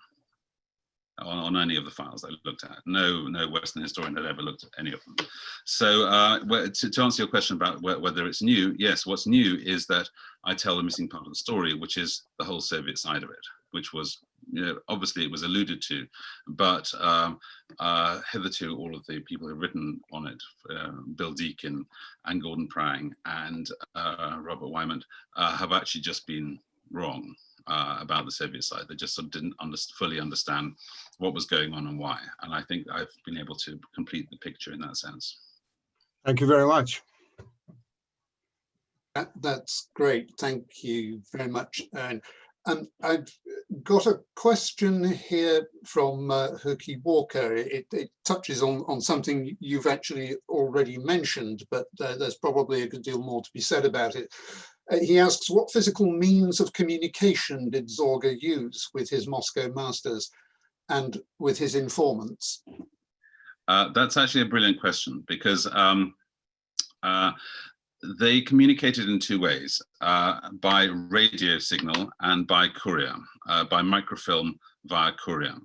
on any of the files I looked at. No Western historian had ever looked at any of them. So to answer your question about whether it's new, yes, what's new is that I tell the missing part of the story, which is the whole Soviet side of it, which was, obviously it was alluded to, but hitherto all of the people who've written on it, Bill Deakin and Gordon Prang and Robert Wymont, have actually just been wrong about the Soviet side. They just sort of didn't fully understand what was going on and why. And I think I've been able to complete the picture in that sense. Thank you very much. That's great. Thank you very much. And I've got a question here from Herky Walker. It touches on something you've actually already mentioned, but there's probably a good deal more to be said about it. He asks, what physical means of communication did Sorge use with his Moscow masters and with his informants? That's actually a brilliant question, because they communicated in two ways, by radio signal and by courier, by microfilm via courier.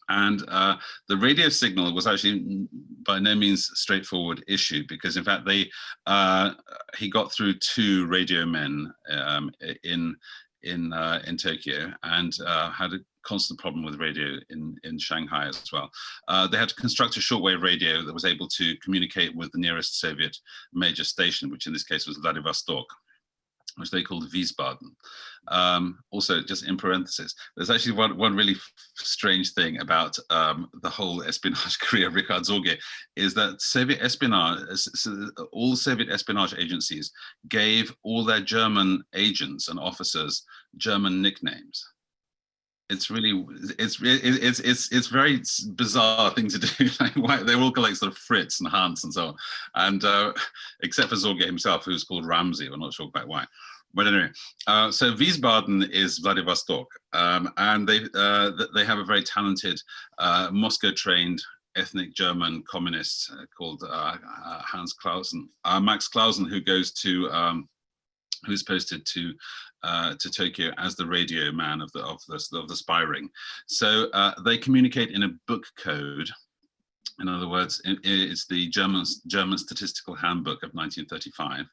And the radio signal was actually by no means a straightforward issue, because in fact he got through 2 radio men in Tokyo, and had a constant problem with radio in Shanghai as well. They had to construct a shortwave radio that was able to communicate with the nearest Soviet major station, which in this case was Vladivostok, which they called Wiesbaden. Also, just in parentheses, there's actually one really strange thing about the whole espionage career of Richard Sorge, is that all Soviet espionage agencies gave all their German agents and officers German nicknames. It's very bizarre thing to do. Like, they all call, like, sort of Fritz and Hans and so on, and except for Sorge himself, who's called Ramsey. We're not sure quite why. But anyway, so Wiesbaden is Vladivostok, and they have a very talented Moscow-trained ethnic German communist called Max Clausen, who's posted to Tokyo as the radio man of the spy ring. So they communicate in a book code, In other words, it's the German Statistical Handbook of 1935,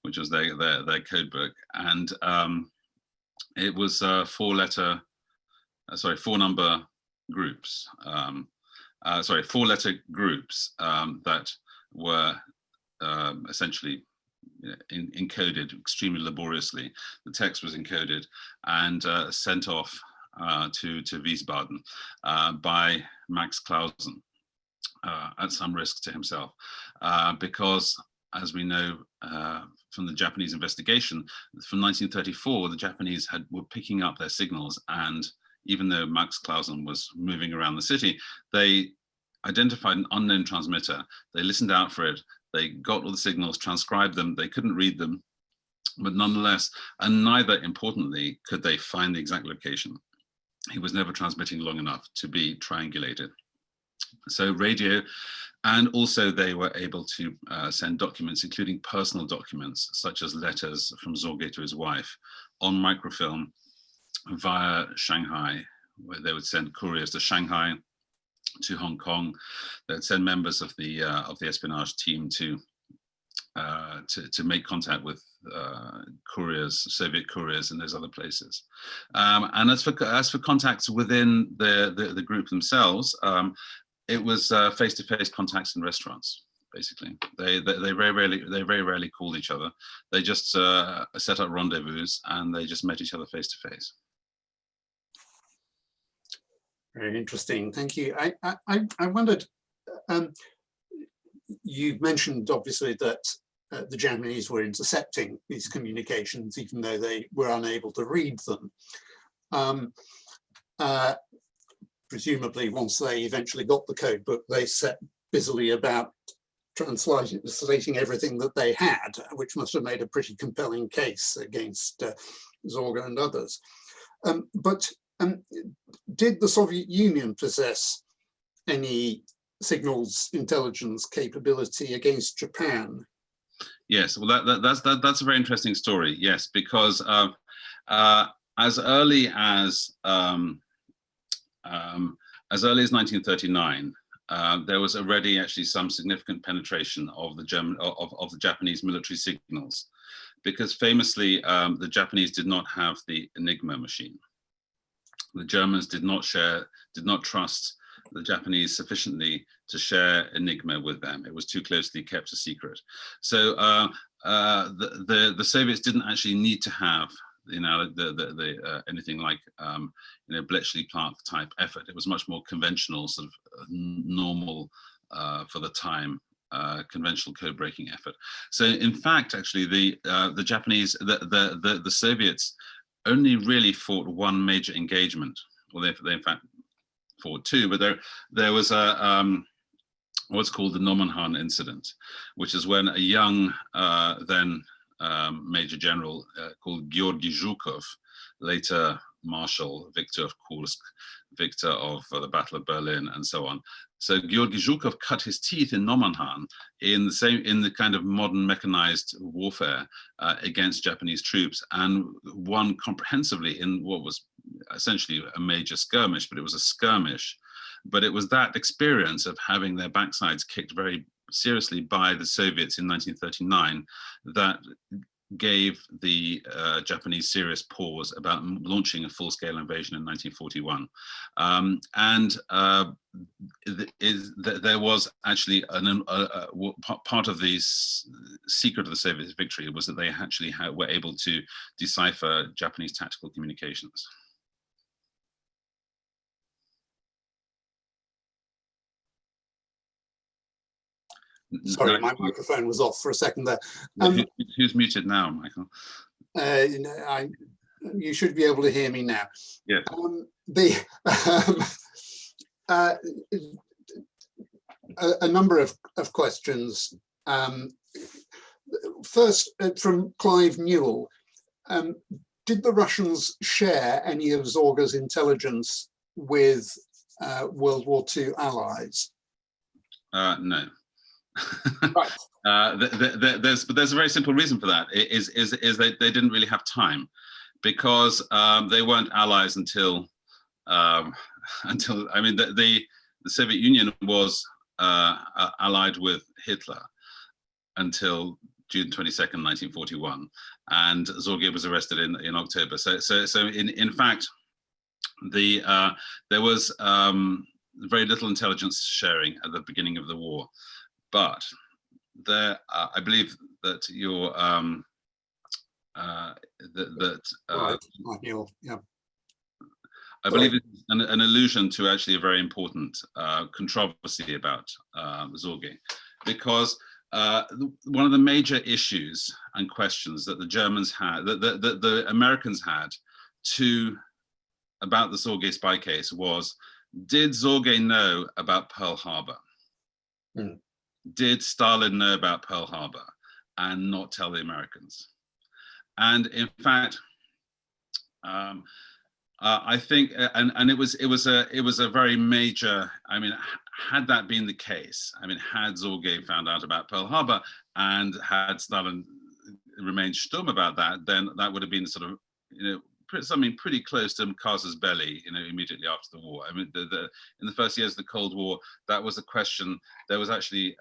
which was their code book, and it was four number groups. Four letter groups that were essentially encoded extremely laboriously. The text was encoded and sent off to Wiesbaden by Max Clausen at some risk to himself, because, as we know from the Japanese investigation, from 1934, the Japanese were picking up their signals, and even though Max Clausen was moving around the city, they identified an unknown transmitter. They listened out for it. They got all the signals, transcribed them. They couldn't read them, but nonetheless, and neither, importantly, could they find the exact location. He was never transmitting long enough to be triangulated. So radio, and also they were able to send documents, including personal documents, such as letters from Sorge to his wife, on microfilm via Shanghai, where they would send couriers to Shanghai, to Hong Kong. They'd send members of the espionage team to make contact with couriers, Soviet couriers in those other places. And as for contacts within the group themselves, it was face-to-face contacts in restaurants. Basically, they very rarely called each other. They just set up rendezvous and they just met each other face to face. Very interesting, thank you. I wondered, you mentioned obviously that the Japanese were intercepting these communications even though they were unable to read them. Presumably once they eventually got the code book, they set busily about translating everything that they had, which must have made a pretty compelling case against Sorge and others. But did the Soviet Union possess any signals intelligence capability against Japan? Yes, well, that's a very interesting story. Yes, because as early as 1939, there was already actually some significant penetration of the Japanese military signals, because famously the Japanese did not have the Enigma machine. The Germans did not trust the Japanese sufficiently to share Enigma with them. It was too closely kept a secret. So the Soviets didn't actually need to have anything like Bletchley Park type effort. It was much more conventional, sort of normal for the time, conventional code breaking effort. So in fact, actually, the Japanese, the Soviets only really fought one major engagement. Well, they in fact fought two, but there was what's called the Nomonhan incident, which is when a young then Major General called Georgy Zhukov, later Marshal, victor of Kursk, victor of the Battle of Berlin, and so on. So Georgy Zhukov cut his teeth in Nomonhan in the kind of modern mechanized warfare against Japanese troops, and won comprehensively in what was essentially a major skirmish, but it was a skirmish. But it was that experience of having their backsides kicked very seriously by the Soviets in 1939 that gave the Japanese serious pause about launching a full-scale invasion in 1941. There was actually part of the secret of the Soviet victory was that they actually were able to decipher Japanese tactical communications. Sorry, my microphone was off for a second there. Who's muted now, Michael? You should be able to hear me now. Yes. A number of questions. First, from Clive Newell, did the Russians share any of Sorge's intelligence with World War II allies? No. Right. There's a very simple reason for that. Is that they didn't really have time, because they weren't allies until I mean the Soviet Union was allied with Hitler until June 22nd, 1941, and Sorge was arrested in October. So in fact, there was very little intelligence sharing at the beginning of the war, but I believe that your yeah. I believe it's an allusion to actually a very important controversy about Sorge, because one of the major issues and questions that the Germans had, that the Americans had about the Sorge spy case was, did Sorge know about Pearl Harbor? Mm. Did Stalin know about Pearl Harbor and not tell the Americans? And in fact, I think, and it was a very major. I mean, had that been the case, I mean, had Sorge found out about Pearl Harbor and had Stalin remained stum about that, then that would have been sort of, something pretty close to casus belli, immediately after the war. I mean, in the first years of the Cold War, that was a question. There was actually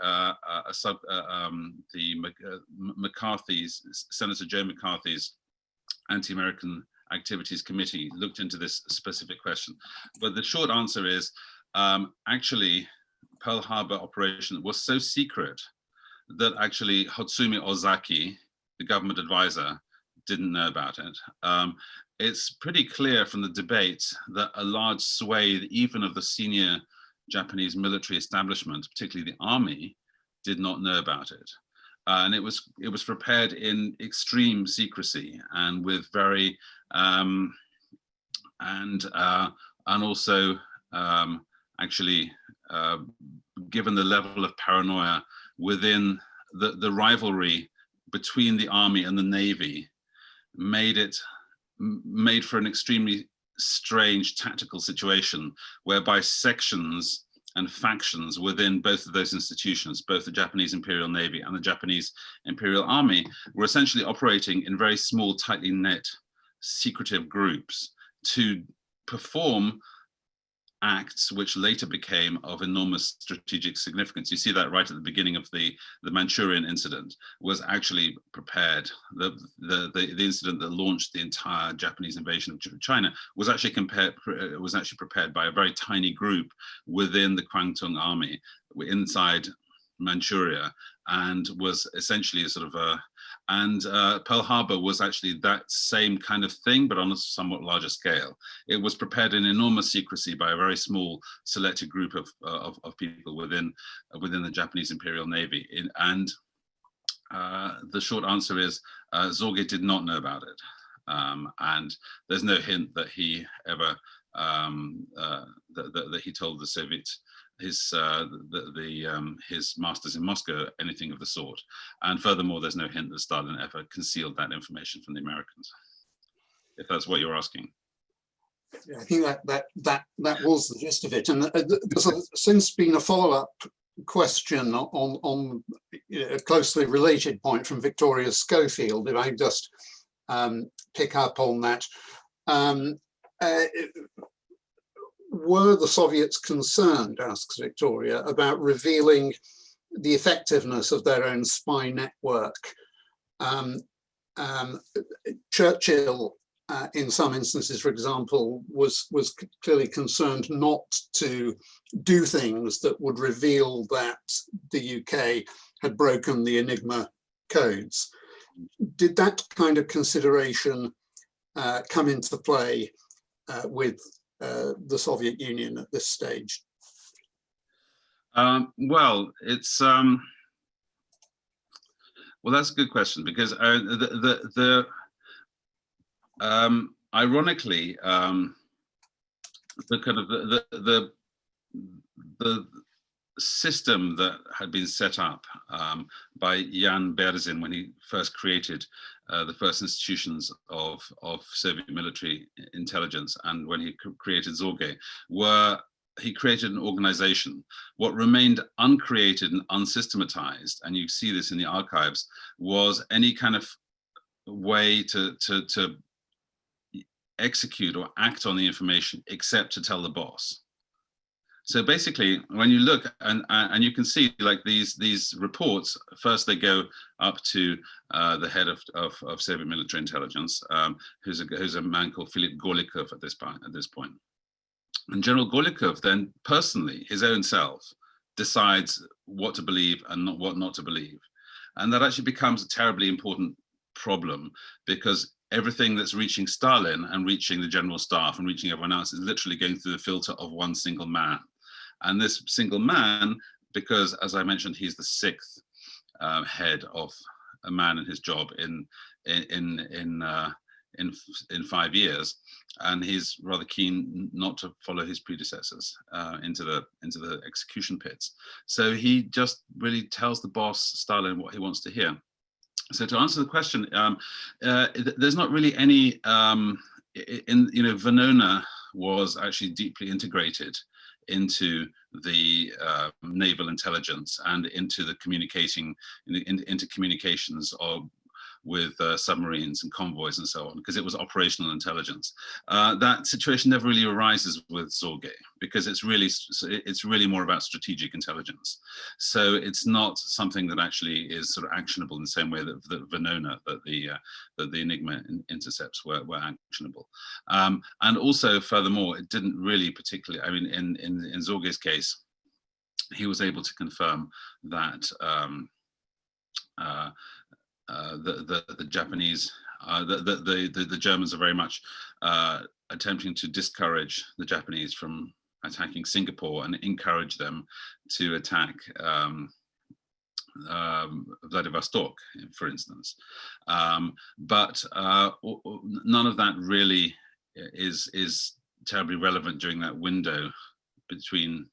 McCarthy's, Senator Joe McCarthy's anti-American activities committee looked into this specific question. But the short answer is, actually, Pearl Harbor operation was so secret that actually Hotsumi Ozaki, the government advisor, didn't know about it. It's pretty clear from the debate that a large swathe, even of the senior Japanese military establishment, particularly the army, did not know about it. And it was prepared in extreme secrecy and with very and also actually given the level of paranoia within the rivalry between the army and the navy, made for an extremely strange tactical situation whereby sections and factions within both of those institutions, both the Japanese Imperial Navy and the Japanese Imperial Army, were essentially operating in very small, tightly knit, secretive groups to perform acts which later became of enormous strategic significance. You see that right at the beginning of the Manchurian incident was actually prepared. The incident that launched the entire Japanese invasion of China was actually prepared by a very tiny group within the Kwangtung army inside Manchuria, and was essentially a sort of Pearl Harbor was actually that same kind of thing, but on a somewhat larger scale. It was prepared in enormous secrecy by a very small selected group of people within the Japanese Imperial Navy. The short answer is Sorge did not know about it, and there's no hint that he ever that he told the Soviets, his masters in Moscow, anything of the sort. And furthermore, there's no hint that Stalin ever concealed that information from the Americans, if that's what you're asking. Yeah, I think that was the gist of it. And there's since been a follow-up question on a closely related point from Victoria Schofield, if I just pick up on that. Were the Soviets concerned, asks Victoria, about revealing the effectiveness of their own spy network? Churchill, in some instances, for example, was clearly concerned not to do things that would reveal that the UK had broken the Enigma codes. Did that kind of consideration come into play with the Soviet Union at this stage? Well, it's well, that's a good question, because ironically, the kind of the system that had been set up by Jan Berzin when he first created the first institutions of Soviet military intelligence, and when he created Sorge, he created an organization. What remained uncreated and unsystematized, and you see this in the archives, was any kind of way to execute or act on the information except to tell the boss. So basically, when you look and you can see like these reports, first they go up to the head of Soviet military intelligence, who's a man called Philip Golikov at this point. And General Golikov then personally, his own self, decides what to believe and what not to believe. And that actually becomes a terribly important problem, because everything that's reaching Stalin and reaching the general staff and reaching everyone else is literally going through the filter of one single man. And this single man, because as I mentioned, he's the sixth head of a man in his job in 5 years, and he's rather keen not to follow his predecessors into the execution pits. So he just really tells the boss Stalin what he wants to hear. So to answer the question, there's not really any Venona was actually deeply integrated into the naval intelligence and into the into communications with submarines and convoys and so on, because it was operational intelligence. That situation never really arises with Sorge, because it's really more about strategic intelligence. So it's not something that actually is sort of actionable in the same way that Venona, that the Enigma intercepts were actionable. And also, furthermore, it didn't really particularly, I mean, in Sorge's case, he was able to confirm that the Japanese, the Germans are very much attempting to discourage the Japanese from attacking Singapore and encourage them to attack Vladivostok, for instance. But none of that really is terribly relevant during that window between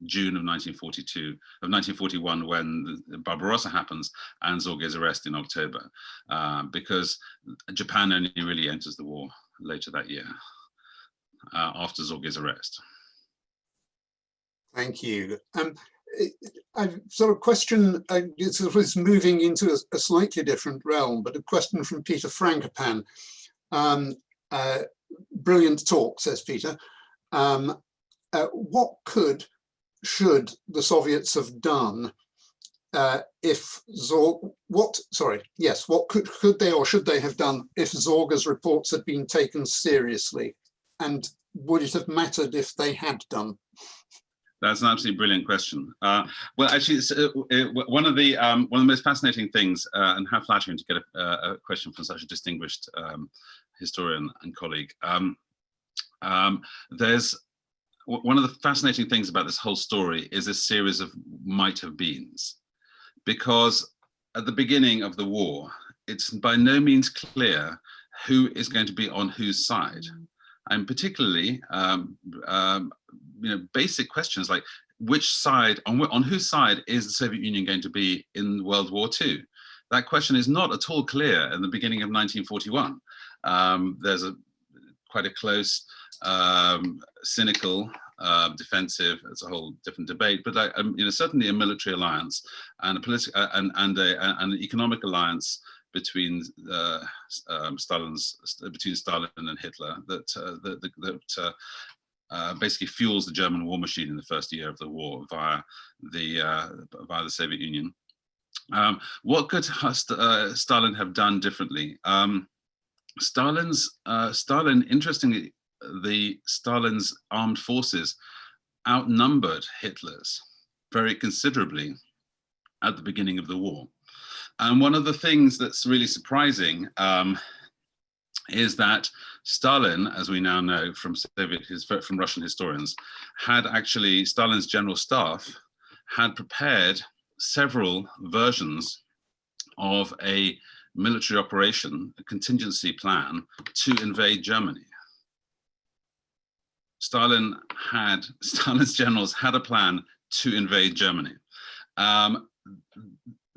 June of 1941, when Barbarossa happens, and Sorge's arrest in October, because Japan only really enters the war later that year, after Sorge's arrest. Thank you. I've sort of question, it's moving into a slightly different realm, but a question from Peter Frankopan. Brilliant talk, says Peter. What should the Soviets have done what could they or should they have done if Sorge's reports had been taken seriously? And would it have mattered if they had done? That's an absolutely brilliant question. Well, actually, one of the most fascinating things, and how flattering to get a question from such a distinguished historian and colleague. There's one of the fascinating things about this whole story is a series of might have beens, because at the beginning of the war, it's by no means clear who is going to be on whose side, and particularly, basic questions like which side, on whose side is the Soviet Union going to be in World War II? That question is not at all clear in the beginning of 1941. There's quite a close, cynical, defensive. It's a whole different debate, but certainly a military alliance and a political and an economic alliance between Stalin and Hitler that basically fuels the German war machine in the first year of the war via the Soviet Union. What could Stalin have done differently? Stalin, interestingly, Stalin's armed forces outnumbered Hitler's very considerably at the beginning of the war. And one of the things that's really surprising is that Stalin, as we now know from Russian historians, Stalin's general staff had prepared several versions of a military operation, a contingency plan to invade Germany. Stalin's generals had a plan to invade Germany. A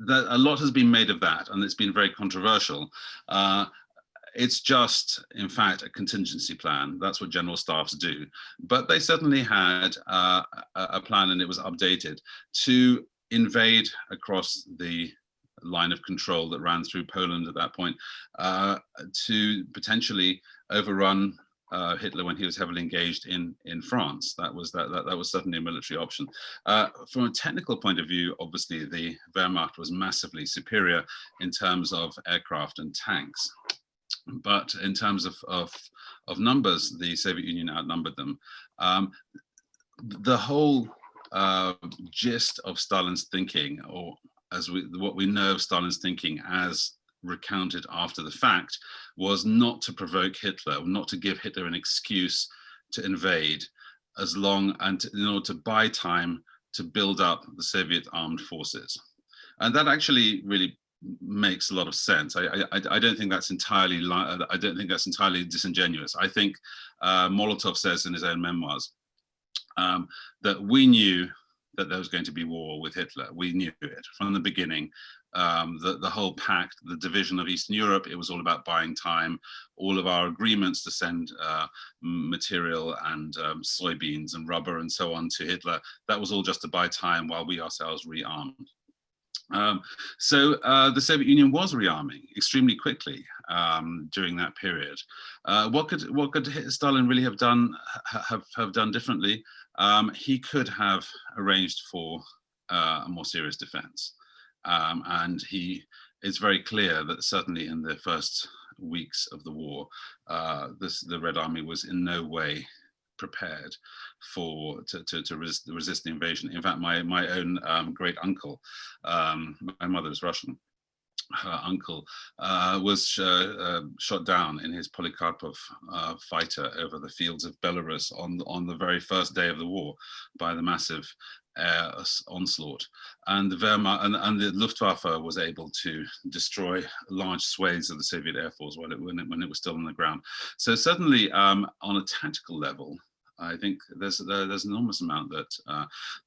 lot has been made of that, and it's been very controversial. It's just, in fact, a contingency plan. That's what general staffs do. But they certainly had a plan, and it was updated to invade across the line of control that ran through Poland at that point, to potentially overrun Hitler when he was heavily engaged in France. That was certainly a military option. From a technical point of view, obviously the Wehrmacht was massively superior in terms of aircraft and tanks. But in terms of numbers, the Soviet Union outnumbered them. The whole gist of Stalin's thinking, or what we know of Stalin's thinking as recounted after the fact, was not to provoke Hitler, not to give Hitler an excuse to invade, in order to buy time to build up the Soviet armed forces. And that actually really makes a lot of sense. I don't think that's entirely disingenuous. I think Molotov says in his own memoirs that we knew that there was going to be war with Hitler. We knew it from the beginning. The whole pact, the division of Eastern Europe, it was all about buying time. All of our agreements to send material and soybeans and rubber and so on to Hitler, that was all just to buy time while we ourselves rearmed. So the Soviet Union was rearming extremely quickly during that period. What could Stalin really have done differently? He could have arranged for a more serious defense. And it's very clear that certainly in the first weeks of the war, the Red Army was in no way prepared to resist the invasion. In fact, my own great uncle, my mother is Russian, her uncle was shot down in his Polikarpov fighter over the fields of Belarus on the very first day of the war by the massive air onslaught, and the Wehrmacht and the Luftwaffe was able to destroy large swathes of the Soviet Air Force when it was still on the ground. So certainly on a tactical level, I think there's an enormous amount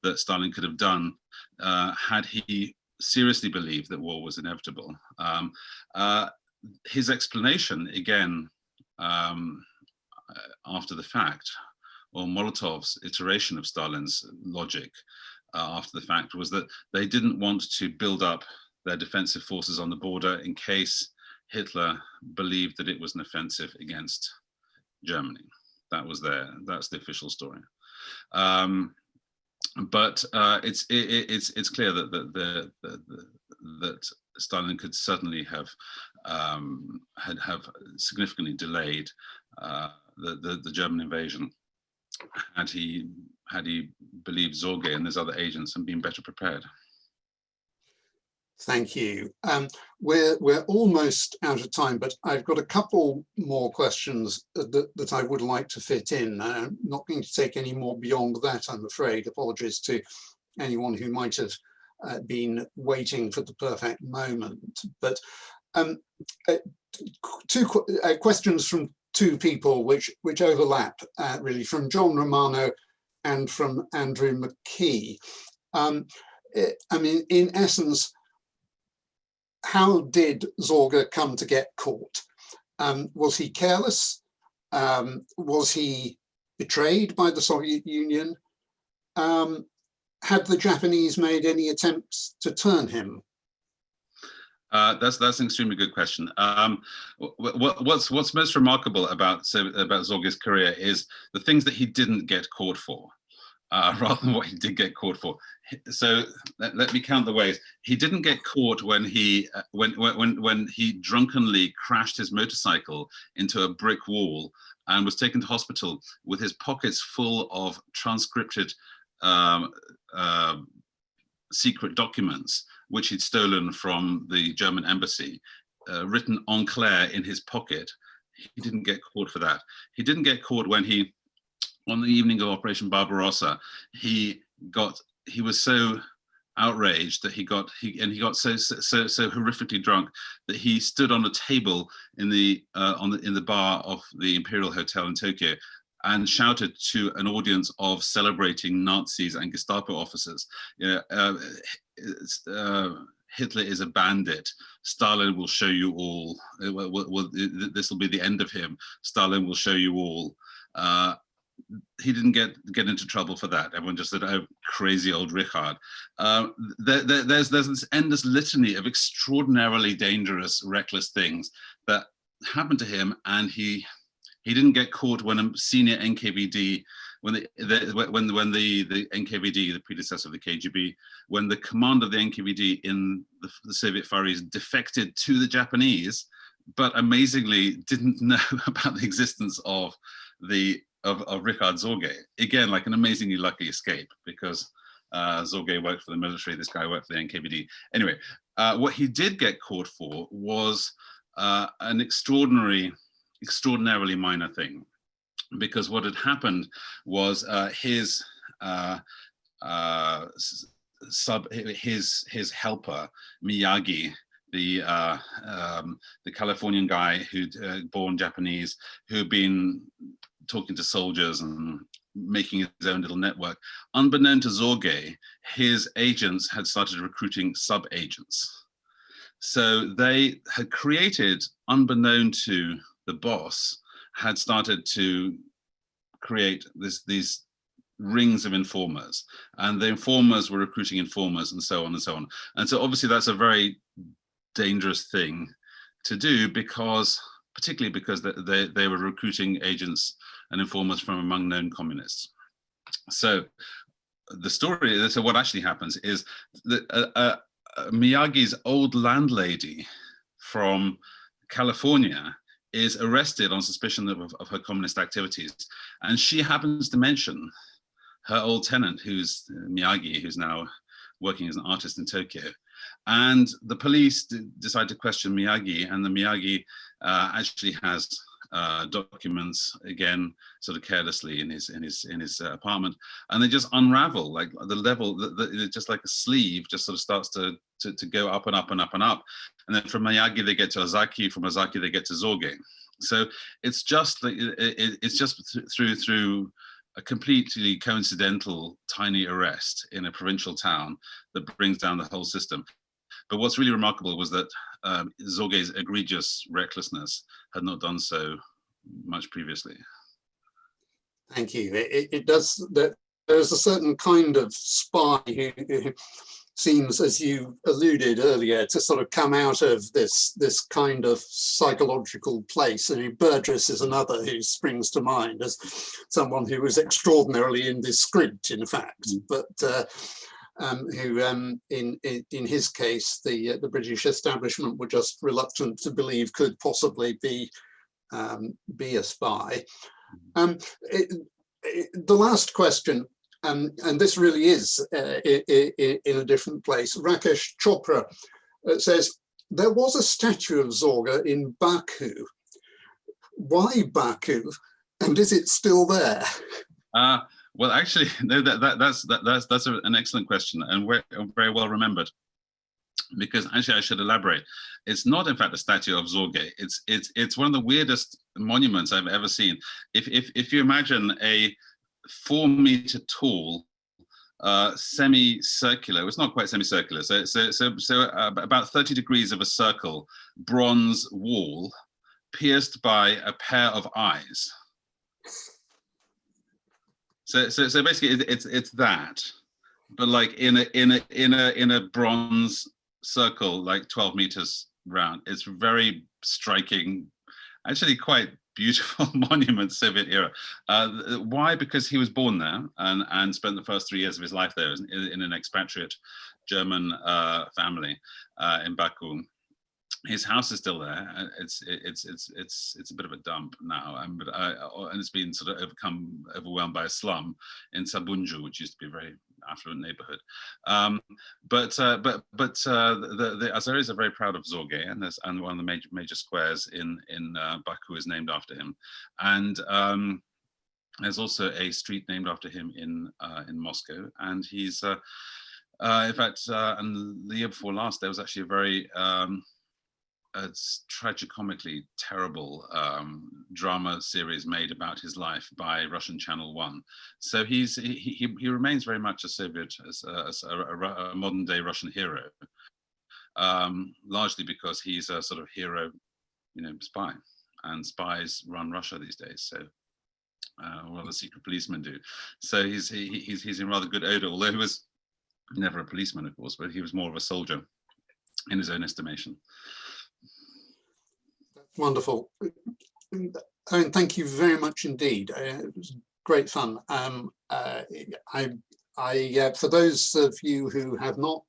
that Stalin could have done had he seriously believed that war was inevitable. His explanation, again, after the fact, or Molotov's iteration of Stalin's logic after the fact, was that they didn't want to build up their defensive forces on the border in case Hitler believed that it was an offensive against Germany. That's the official story. But it's clear that Stalin could certainly have significantly delayed the German invasion had he believed Sorge and his other agents and been better prepared. Thank you. We're almost out of time, but I've got a couple more questions that I would like to fit in. I'm not going to take any more beyond that, I'm afraid. Apologies to anyone who might have been waiting for the perfect moment. But two questions from two people which overlap, really, from John Romano and from Andrew McKee. I mean, in essence, how did Sorge come to get caught? Was he careless? Was he betrayed by the Soviet Union? Had the Japanese made any attempts to turn him? That's an extremely good question. What's most remarkable about Sorge's career is the things that he didn't get caught for, rather than what he did get caught for. So let me count the ways. He didn't get caught when he drunkenly crashed his motorcycle into a brick wall and was taken to hospital with his pockets full of transcripted secret documents which he'd stolen from the German embassy, written en clair in his pocket. He didn't get caught for that. He didn't get caught when he, on the evening of Operation Barbarossa, he was so outraged that he got so horrifically drunk that he stood on a table in the bar of the Imperial Hotel in Tokyo and shouted to an audience of celebrating Nazis and Gestapo officers, Hitler is a bandit. Stalin will show you all. This will be the end of him. Stalin will show you all. He didn't get into trouble for that. Everyone just said, "Oh, crazy old Richard." There's this endless litany of extraordinarily dangerous, reckless things that happened to him, and he He didn't get caught when a senior NKVD, when the NKVD, the predecessor of the KGB, when the command of the NKVD in the Soviet Far East defected to the Japanese, but amazingly didn't know about the existence of Richard Sorge. Again, like an amazingly lucky escape, because Sorge worked for the military, this guy worked for the NKVD. Anyway, what he did get caught for was an extraordinarily minor thing, because what had happened was his helper Miyagi, the Californian guy who'd born Japanese, who'd been talking to soldiers and making his own little network. Unbeknown to Sorge, his agents had started recruiting sub-agents. So they had created, unbeknown to the boss, had started to create these rings of informers, and the informers were recruiting informers, and so on and so on. And so obviously that's a very dangerous thing to do, particularly because they were recruiting agents and informers from among known communists. So so what actually happens is that Miyagi's old landlady from California is arrested on suspicion of her communist activities. And she happens to mention her old tenant, who's Miyagi, who's now working as an artist in Tokyo. And the police decide to question Miyagi, and the Miyagi actually has documents, again, sort of carelessly in his apartment, and they just unravel, like the level, just like a sleeve, just sort of starts to go up and up and up and up. And then from Miyagi they get to Ozaki, from Ozaki they get to Sorge. So it's just through a completely coincidental tiny arrest in a provincial town that brings down the whole system. But what's really remarkable was that Sorge's egregious recklessness had not done so much previously. Thank you. It does. There's a certain kind of spy who seems, as you alluded earlier, to sort of come out of this kind of psychological place. And Burgess is another who springs to mind as someone who was extraordinarily indiscreet, in fact, but who, in his case, the British establishment were just reluctant to believe could possibly be a spy. The last question, and this really is in a different place. Rakesh Chopra says, there was a statue of Sorge in Baku. Why Baku? And is it still there? Well, actually, no, that's an excellent question, and very well remembered. Because actually, I should elaborate. It's not, in fact, a statue of Sorge. It's one of the weirdest monuments I've ever seen. If you imagine a 4-meter tall semicircular, it's not quite semicircular, so about 30 degrees of a circle, bronze wall pierced by a pair of eyes. So basically it's that, but like in a bronze circle, like 12 meters round. It's very striking, actually quite beautiful monument, Soviet era. Why? Because he was born there and spent the first 3 years of his life there in an expatriate German family in Baku. His house is still there. It's a bit of a dump now, and it's been sort of overwhelmed by a slum in Sabunju, which used to be a very affluent neighborhood. But the Azeris are very proud of Sorge, and one of the major squares in Baku is named after him. And there's also a street named after him in Moscow. And he's in fact, and the year before last, there was actually a very tragicomically terrible drama series made about his life by Russian Channel 1. So he remains very much a Soviet, a modern day Russian hero, largely because he's a sort of hero, spy, and spies run Russia these days. So what the secret policemen do. So he's in rather good odor, although he was never a policeman, of course, but he was more of a soldier in his own estimation. Wonderful. Owen, thank you very much indeed. It was great fun. For those of you who have not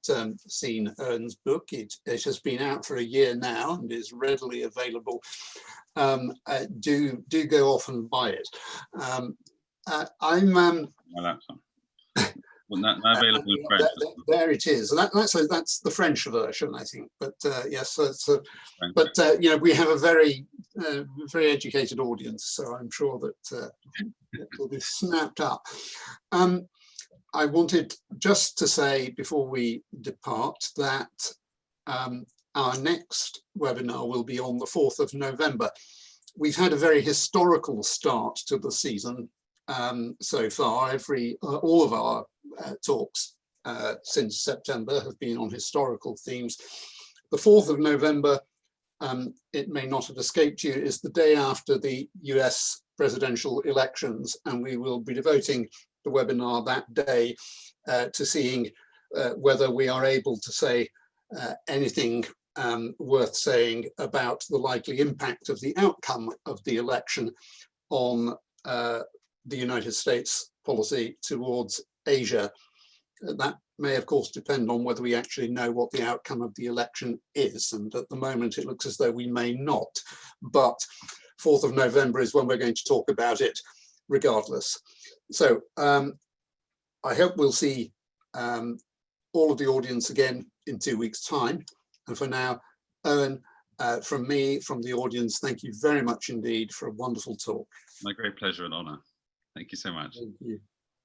seen Owen's book, it has been out for a year now and is readily available. Do go off and buy it. My laptop. Well, not available in French. There it is. That's the French version, I think. But yes, you know, we have a very educated audience, so I'm sure that it will be snapped up. I wanted just to say before we depart that our next webinar will be on the 4th of November. We've had a very historical start to the season so far. All of our talks since September have been on historical themes. The 4th of November, it may not have escaped you, is the day after the US presidential elections, and we will be devoting the webinar that day to seeing whether we are able to say anything worth saying about the likely impact of the outcome of the election on the United States policy towards Asia. That may, of course, depend on whether we actually know what the outcome of the election is. And at the moment, it looks as though we may not. But 4th of November is when we're going to talk about it regardless. So I hope we'll see all of the audience again in 2 weeks' time. And for now, Owen, from me, from the audience, thank you very much indeed for a wonderful talk. My great pleasure and honor. Thank you so much. Thank you.